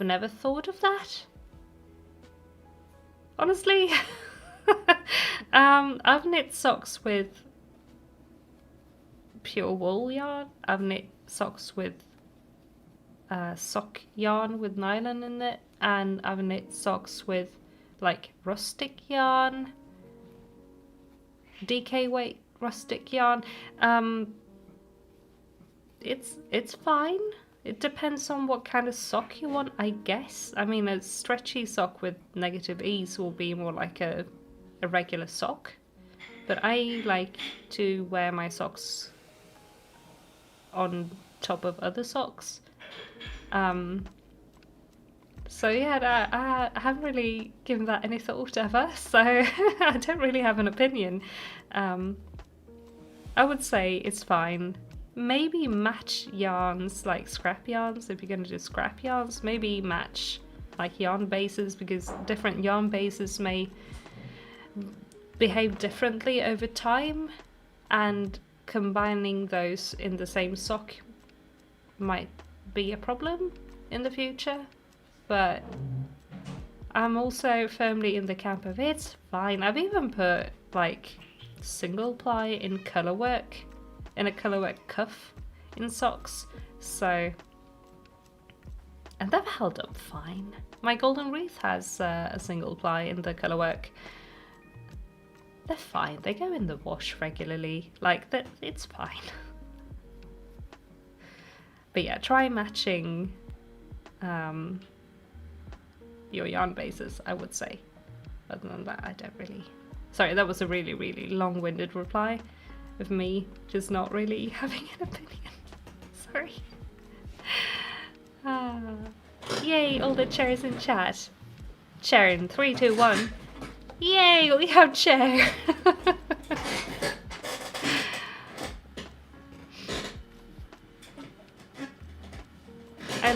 never thought of that. Honestly, I've knit socks with pure wool yarn. I've knit socks with sock yarn with nylon in it, and I've knit socks with like rustic yarn, DK weight rustic yarn. It's fine. It depends on what kind of sock you want, I guess. I mean, a stretchy sock with negative ease will be more like a regular sock, but I like to wear my socks on top of other socks. So yeah, I haven't really given that any thought ever, so I don't really have an opinion. I would say it's fine. Maybe match yarns, like scrap yarns, if you're going to do scrap yarns. Maybe match like yarn bases, because different yarn bases may behave differently over time, and combining those in the same sock might be a problem in the future. But I'm also firmly in the camp of it's fine. I've even put like single ply in colour work, in a colour work cuff in socks, so, and they've held up fine. My golden wreath has a single ply in the colour work. They're fine. They go in the wash regularly. Like that, it's fine. But yeah, try matching your yarn bases, I would say. Other than that, I don't really... Sorry, that was a really, really long-winded reply of me just not really having an opinion. Sorry. Yay, all the chairs in chat. Chair in 3, 2, 1. Yay, we have chair.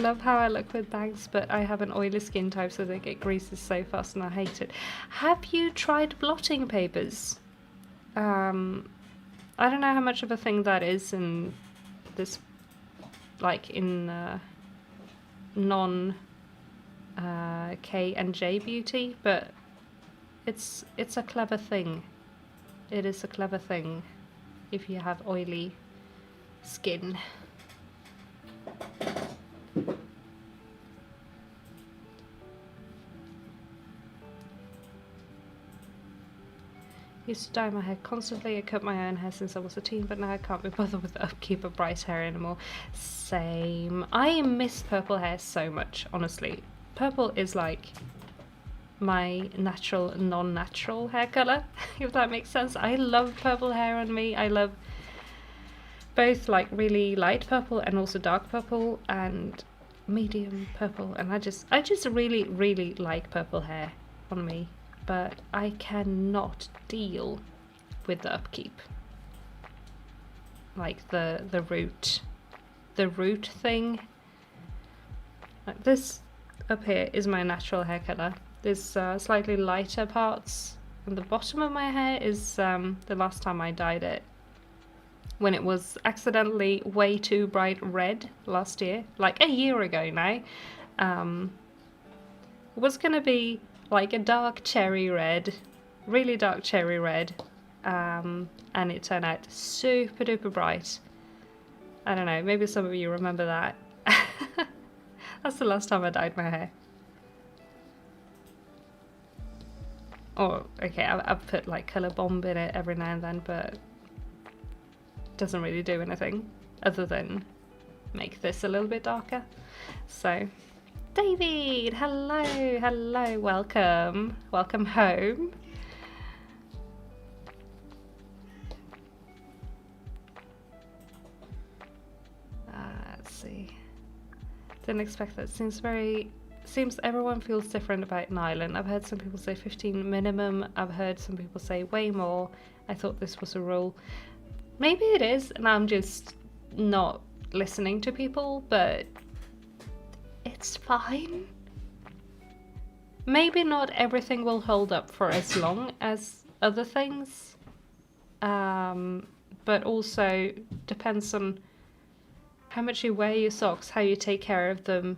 love how I look with bangs, but I have an oily skin type, so they get greases so fast and I hate it. Have you tried blotting papers? I don't know how much of a thing that is in this, like in non K and J beauty, but it's a clever thing. It is a clever thing if you have oily skin. Used to dye my hair constantly. I cut my own hair since I was a teen, but now I can't be bothered with the upkeep of bright hair anymore. Same. I miss purple hair so much, honestly. Purple is like my natural, non-natural hair colour, if that makes sense. I love purple hair on me. I love both like really light purple and also dark purple and medium purple, and I just really, really like purple hair on me. But I cannot deal with the upkeep. Like the root thing. Like this up here is my natural hair colour. There's slightly lighter parts, and the bottom of my hair is the last time I dyed it, when it was accidentally way too bright red last year, like a year ago now. It was gonna be like a dark cherry red, really dark cherry red, and it turned out super duper bright. I don't know, maybe some of you remember that. That's the last time I dyed my hair. Or, okay, I've put like colour bomb in it every now and then, but it doesn't really do anything other than make this a little bit darker. So, David, hello, hello, welcome, welcome home. Let's see. Didn't expect that. Seems everyone feels different about nylon. I've heard some people say 15 minimum. I've heard some people say way more. I thought this was a rule. Maybe it is, and I'm just not listening to people, but it's fine. Maybe not everything will hold up for as long as other things, but also depends on how much you wear your socks, how you take care of them.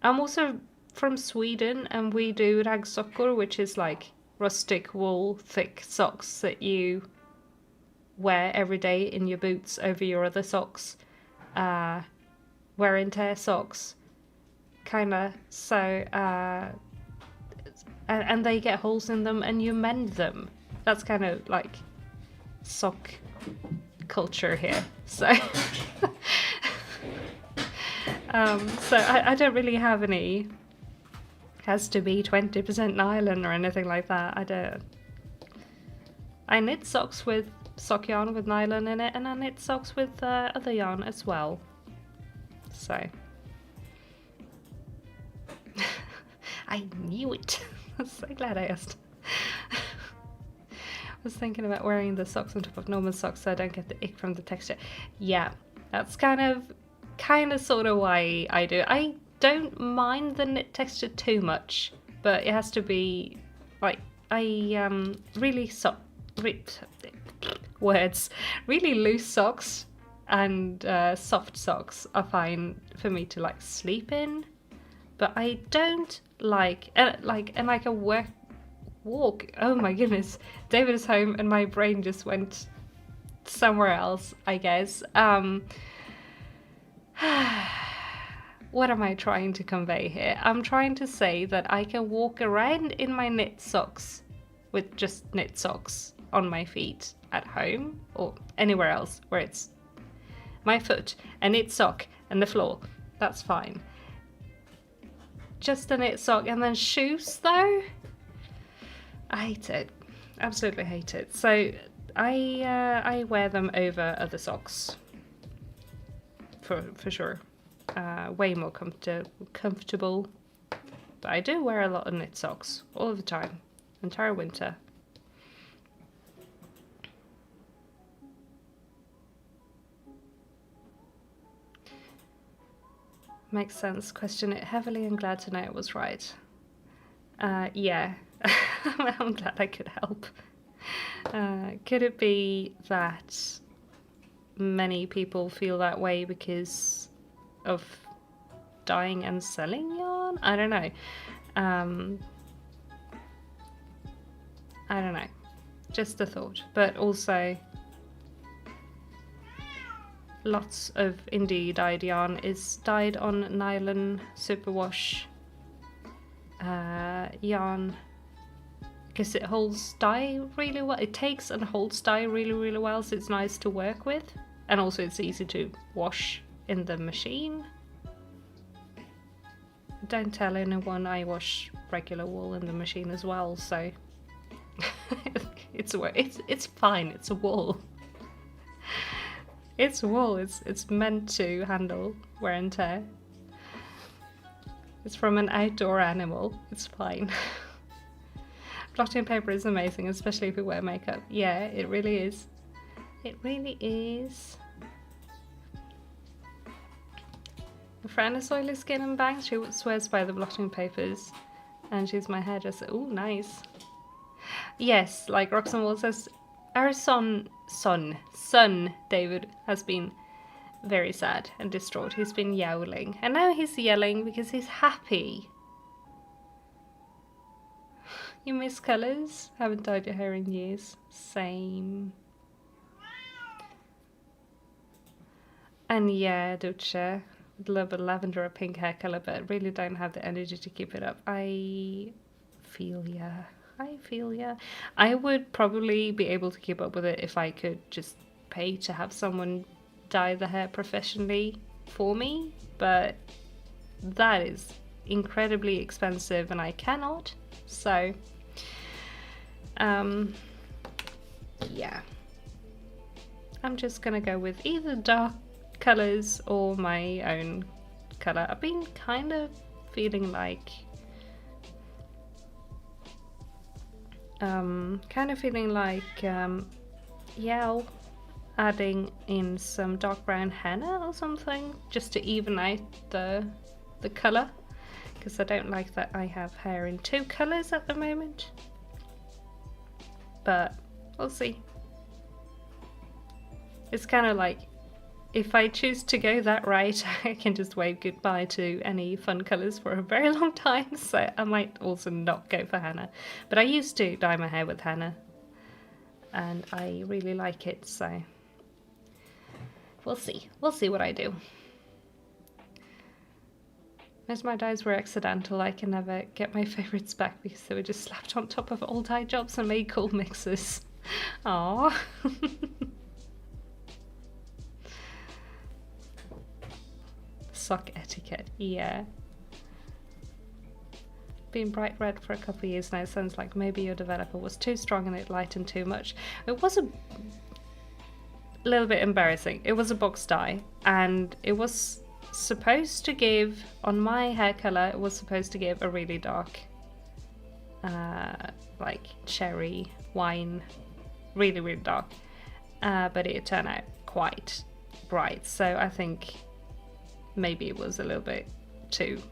I'm also from Sweden, and we do raggsockor, which is like rustic wool thick socks that you wear every day in your boots over your other socks. Wear and tear socks, kinda. So and they get holes in them and you mend them. That's kind of like sock culture here. So so I don't really have any has to be 20% nylon or anything like that. I don't. I knit socks with sock yarn with nylon in it, and I knit socks with other yarn as well. So I knew it. I'm so glad I asked. I was thinking about wearing the socks on top of normal socks so I don't get the ick from the texture. Yeah, that's kind of sort of why I do. I don't mind the knit texture too much, but it has to be like really really loose socks and soft socks are fine for me to like sleep in, but I don't like a walk. Oh my goodness, David is home and my brain just went somewhere else, I guess. What am I trying to convey here? I'm trying to say that I can walk around in my knit socks with just knit socks on my feet at home or anywhere else where it's my foot, a knit sock and the floor. That's fine. Just a knit sock and then shoes though? I hate it. Absolutely hate it. So I wear them over other socks. For sure. Way more comfortable. But I do wear a lot of knit socks all the time. Entire winter. Makes sense. Question it heavily and glad to know it was right. Yeah, I'm glad I could help. Could it be that many people feel that way because of dyeing and selling yarn? I don't know. I don't know. Just a thought. But also, lots of indie dyed yarn is dyed on nylon superwash yarn because it holds dye really well. It takes and holds dye really well, so it's nice to work with, and also it's easy to wash in the machine. Don't tell anyone I wash regular wool in the machine as well, so it's fine. It's a wool. It's wool. It's meant to handle wear and tear. It's from an outdoor animal. It's fine. Blotting paper is amazing, especially if you wear makeup. Yeah, it really is. It really is. A friend has oily skin and bangs. She swears by the blotting papers, and she's my hairdresser. Oh, nice. Yes, like Roxanne Wall says, our son David has been very sad and distraught. He's been yowling, and now he's yelling because he's happy. You miss colours? Haven't dyed your hair in years. Same. And yeah, Duce, would love a lavender or pink hair colour, but really don't have the energy to keep it up. I feel ya. I would probably be able to keep up with it if I could just pay to have someone dye the hair professionally for me, but that is incredibly expensive and I cannot, so yeah, I'm just gonna go with either dark colours or my own colour. I've been kind of feeling like yeah, adding in some dark brown henna or something just to even out the colour, because I don't like that I have hair in two colours at the moment, but we'll see. It's kind of like, if I choose to go that right, I can just wave goodbye to any fun colours for a very long time, so I might also not go for henna. But I used to dye my hair with henna, and I really like it, so we'll see. We'll see what I do. Most of my dyes were accidental. I can never get my favourites back because they were just slapped on top of old dye jobs and made cool mixes. Aww. Sock etiquette, yeah. Been bright red for a couple of years now. It sounds like maybe your developer was too strong and it lightened too much. It was a little bit embarrassing. It was a box dye, and it was supposed to give, on my hair colour, it was supposed to give a really dark, like cherry wine, really dark, but it turned out quite bright, so I think maybe it was a little bit too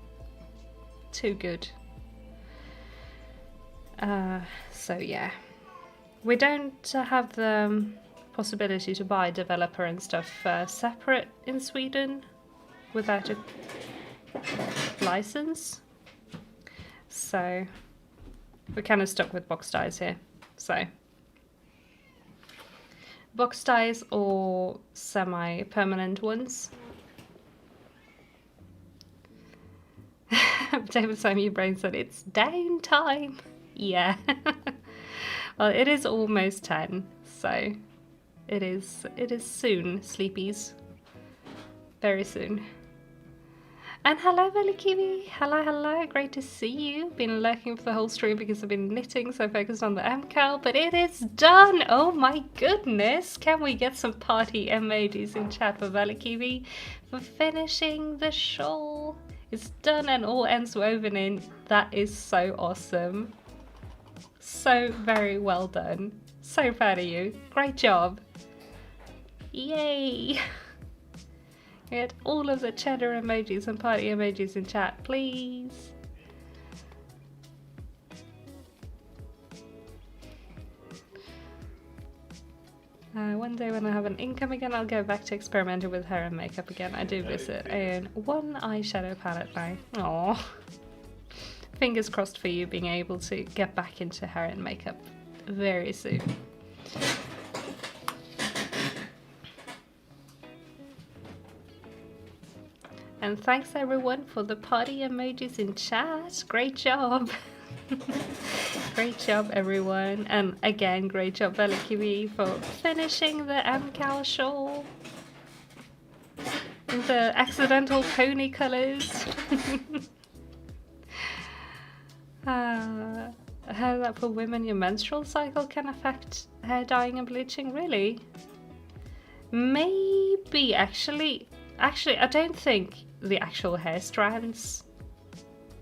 good. So yeah, we don't have the possibility to buy developer and stuff separate in Sweden without a license, so we're kind of stuck with box dyes here. So box dyes or semi-permanent ones. David Simon, your brain said it's downtime. Yeah. Well, it is almost 10, so it is soon, sleepies. Very soon. And hello, Belly Kiwi. Hello. Great to see you. Been lurking for the whole stream because I've been knitting, so focused on the MCAL, but it is done. Oh my goodness. Can we get some party emojis in chat for Belly Kiwi for finishing the shawl? It's done and all ends woven in. That is so awesome. So very well done. So proud of you. Great job. Yay. Get all of the cheddar emojis and party emojis in chat, please. One day when I have an income again, I'll go back to experimenting with hair and makeup again. I do visit a one eyeshadow palette now. Aww. Fingers crossed for you being able to get back into hair and makeup very soon. And thanks everyone for the party emojis in chat. Great job. Great job everyone. And again, great job Bella Kiwi for finishing the MCAL shawl. The accidental pony colours. How that for women your menstrual cycle can affect hair dyeing and bleaching? Really? Maybe actually I don't think the actual hair strands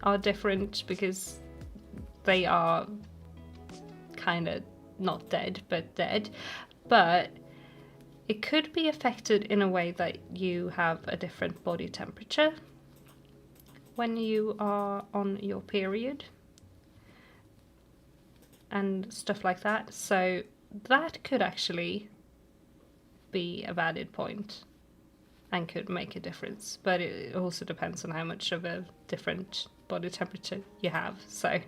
are different because they are kind of not dead but dead, but it could be affected in a way that you have a different body temperature when you are on your period and stuff like that. So that could actually be a valid point and could make a difference, but it also depends on how much of a different body temperature you have. So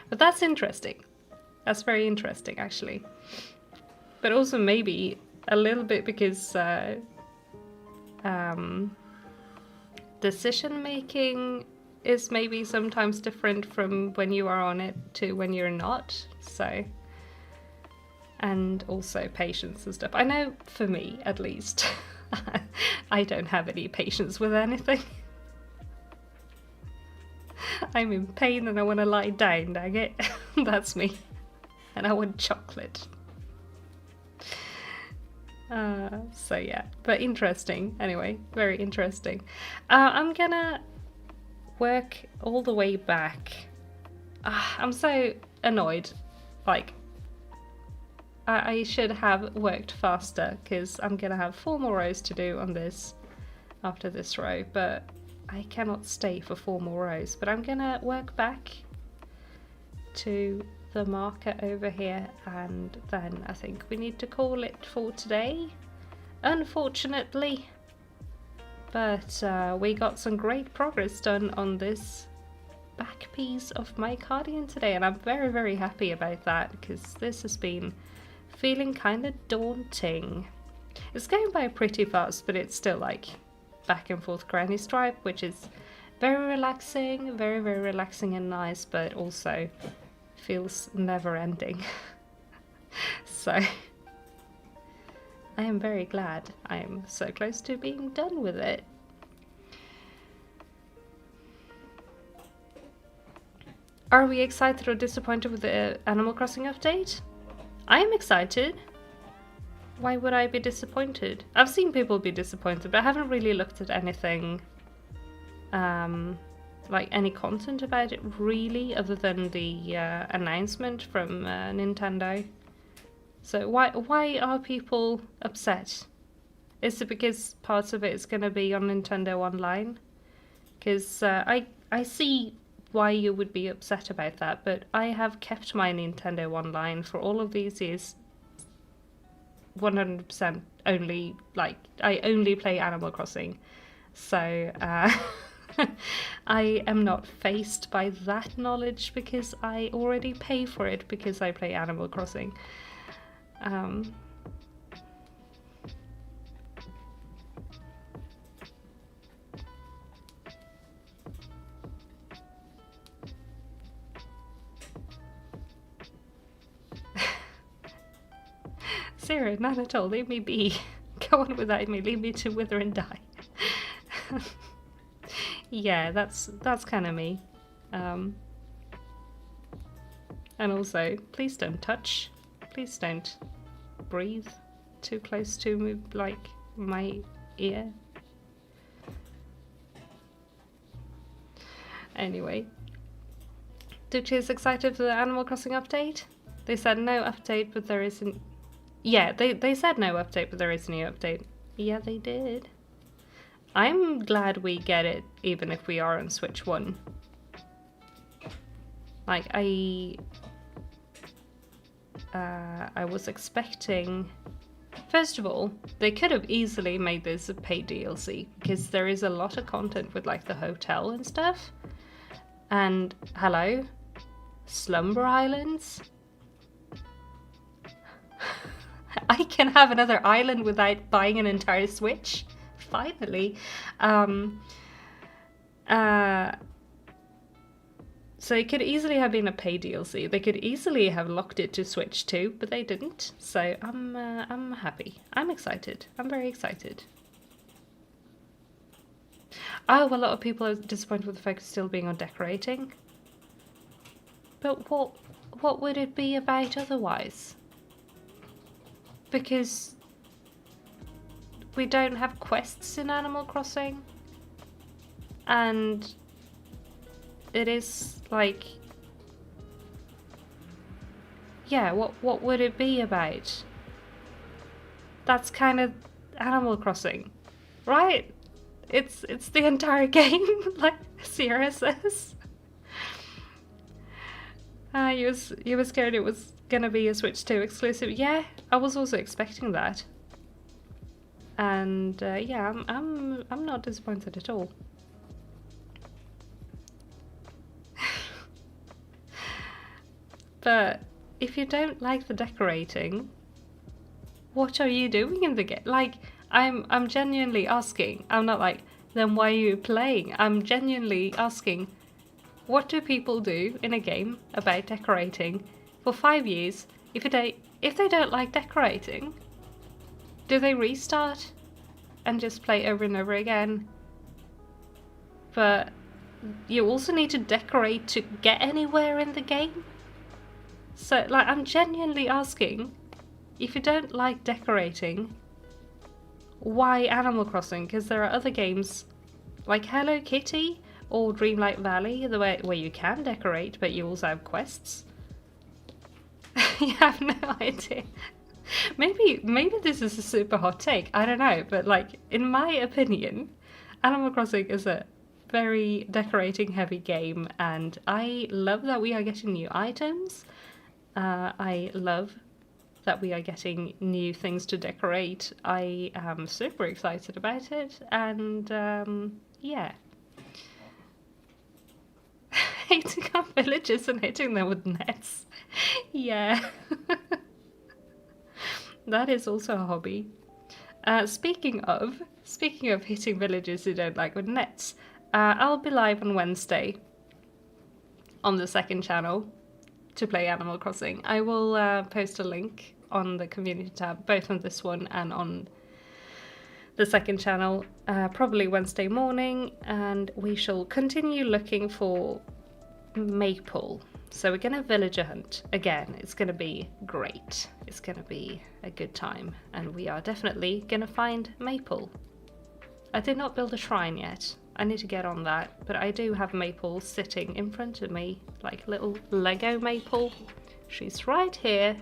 but that's interesting. That's very interesting actually. But also maybe a little bit because decision making is maybe sometimes different from when you are on it to when you're not. So, and also patience and stuff. I know for me at least, I don't have any patience with anything. I'm in pain and I want to lie down, dang it. That's me. And I want chocolate. So yeah, but interesting. Anyway, very interesting. I'm gonna work all the way back. I'm so annoyed. Like, I should have worked faster because I'm gonna have 4 more rows to do on this after this row, but I cannot stay for 4 more rows. But I'm gonna work back to the marker over here, and then I think we need to call it for today, unfortunately. But we got some great progress done on this back piece of my cardigan today, and I'm very, very happy about that because this has been feeling kind of daunting. It's going by pretty fast, but it's still like back and forth granny stripe, which is very relaxing, very, very relaxing and nice, but also feels never ending. So I am very glad I am so close to being done with it. Are we excited or disappointed with the Animal Crossing update? I am excited. Why would I be disappointed? I've seen people be disappointed, but I haven't really looked at anything, like any content about it really, other than the announcement from Nintendo. So why are people upset? Is it because parts of it is going to be on Nintendo Online? Because I see why you would be upset about that, but I have kept my Nintendo Online for all of these years 100% only, like, I only play Animal Crossing. So I am not faced by that knowledge because I already pay for it because I play Animal Crossing. Sarah, not at all. Leave me be. Go on without me. Leave me to wither and die. Yeah, that's kind of me. And also, please don't touch. Please don't breathe too close to me, like my ear. Anyway, Ducci is excited for the Animal Crossing update. They said no update, but there isn't. Yeah, they said no update, but there is a new update. Yeah, they did. I'm glad we get it, even if we are on Switch 1. Like, I was expecting... First of all, they could have easily made this a paid DLC, because there is a lot of content with, like, the hotel and stuff. And, hello? Slumber Islands? I can have another island without buying an entire Switch? Finally. So it could easily have been a paid DLC. They could easily have locked it to Switch too, but they didn't. So I'm happy. I'm excited. I'm very excited. Oh, a lot of people are disappointed with the focus still being on decorating. But what would it be about otherwise? Because we don't have quests in Animal Crossing. And it is like, yeah, what would it be about? That's kind of Animal Crossing, right? It's the entire game, like Sierra says. You were scared it was gonna be a Switch 2 exclusive. Yeah, I was also expecting that. And yeah, I'm not disappointed at all. But if you don't like the decorating, what are you doing in the game? Like, I'm genuinely asking. I'm not like, then why are you playing? I'm genuinely asking, what do people do in a game about decorating for 5 years if they don't like decorating? Do they restart and just play over and over again? But you also need to decorate to get anywhere in the game. So, like, I'm genuinely asking, if you don't like decorating, why Animal Crossing? Because there are other games, like Hello Kitty or Dreamlight Valley, where you can decorate, but you also have quests. You have no idea. Maybe this is a super hot take, I don't know, but, like, in my opinion, Animal Crossing is a very decorating heavy game, and I love that we are getting new items. I love that we are getting new things to decorate. I am super excited about it, and yeah. Hating our villagers and hitting them with nets. Yeah. That is also a hobby. Speaking of hitting villagers who don't like with nets, I'll be live on Wednesday on the second channel to play Animal Crossing. I will post a link on the community tab, both on this one and on the second channel, probably Wednesday morning, and we shall continue looking for Maple. So we're gonna villager hunt again. It's gonna be great. It's gonna be a good time, and we are definitely gonna find Maple. I did not build a shrine yet. I need to get on that, but I do have Maple sitting in front of me, like little Lego Maple. She's right here,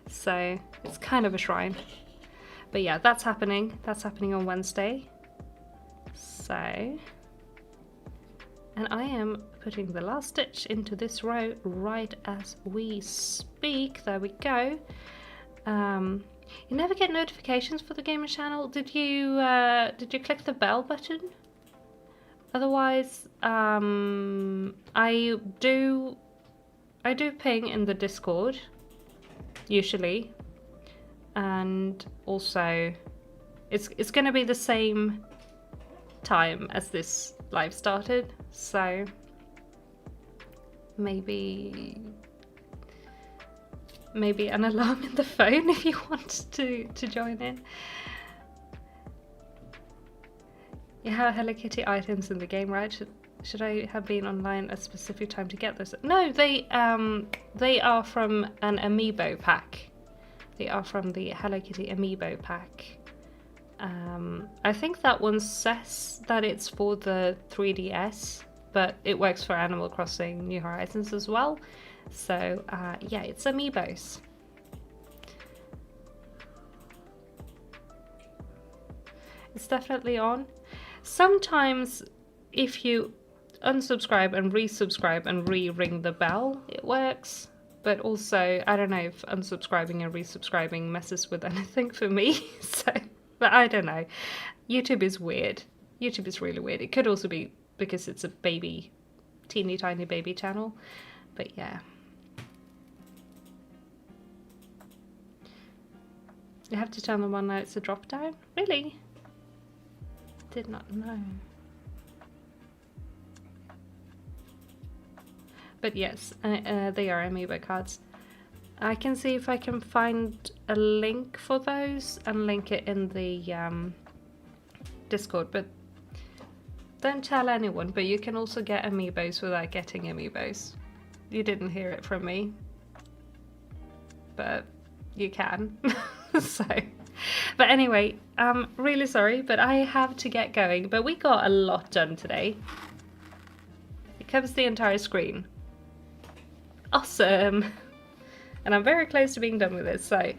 so it's kind of a shrine. But yeah, that's happening. That's happening on Wednesday. So, and I am putting the last stitch into this row right as we speak. There we go. You never get notifications for the gamer channel. Did you click the bell button? Otherwise, I do ping in the Discord usually, and also it's going to be the same time as this live started, so maybe an alarm in the phone if you want to join in. You have Hello Kitty items in the game, right? Should I have been online at a specific time to get those? No, they are from an amiibo pack. They are from the Hello Kitty amiibo pack. I think that one says that it's for the 3DS, but it works for Animal Crossing New Horizons as well. So yeah, it's amiibos. It's definitely on. Sometimes if you unsubscribe and resubscribe and re-ring the bell, it works. But also, I don't know if unsubscribing and resubscribing messes with anything for me. So, but I don't know. YouTube is weird. YouTube is really weird. It could also be because it's a baby, teeny tiny baby channel. But yeah. You have to turn them on now. It's a drop down? Really? Did not know. But yes, they are amiibo cards. I can see if I can find a link for those and link it in the Discord, but don't tell anyone. But you can also get amiibos without getting amiibos. You didn't hear it from me, but you can. So, but anyway, I'm really sorry, but I have to get going. But we got a lot done today. It covers the entire screen. Awesome. And I'm very close to being done with this, so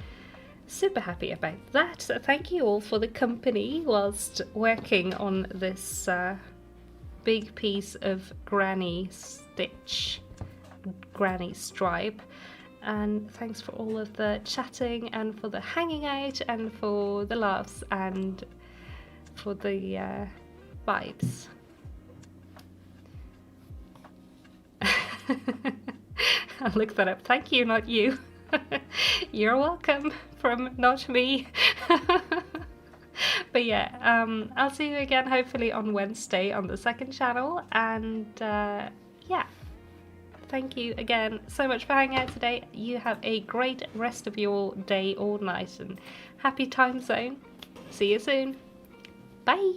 super happy about that. So thank you all for the company whilst working on this big piece of granny stitch, granny stripe. And thanks for all of the chatting and for the hanging out and for the laughs and for the vibes. I'll look that up. Thank you, not you. You're welcome from not me. But yeah, I'll see you again hopefully on Wednesday on the second channel. And yeah. Thank you again so much for hanging out today. You have a great rest of your day or night and happy time zone. See you soon. Bye.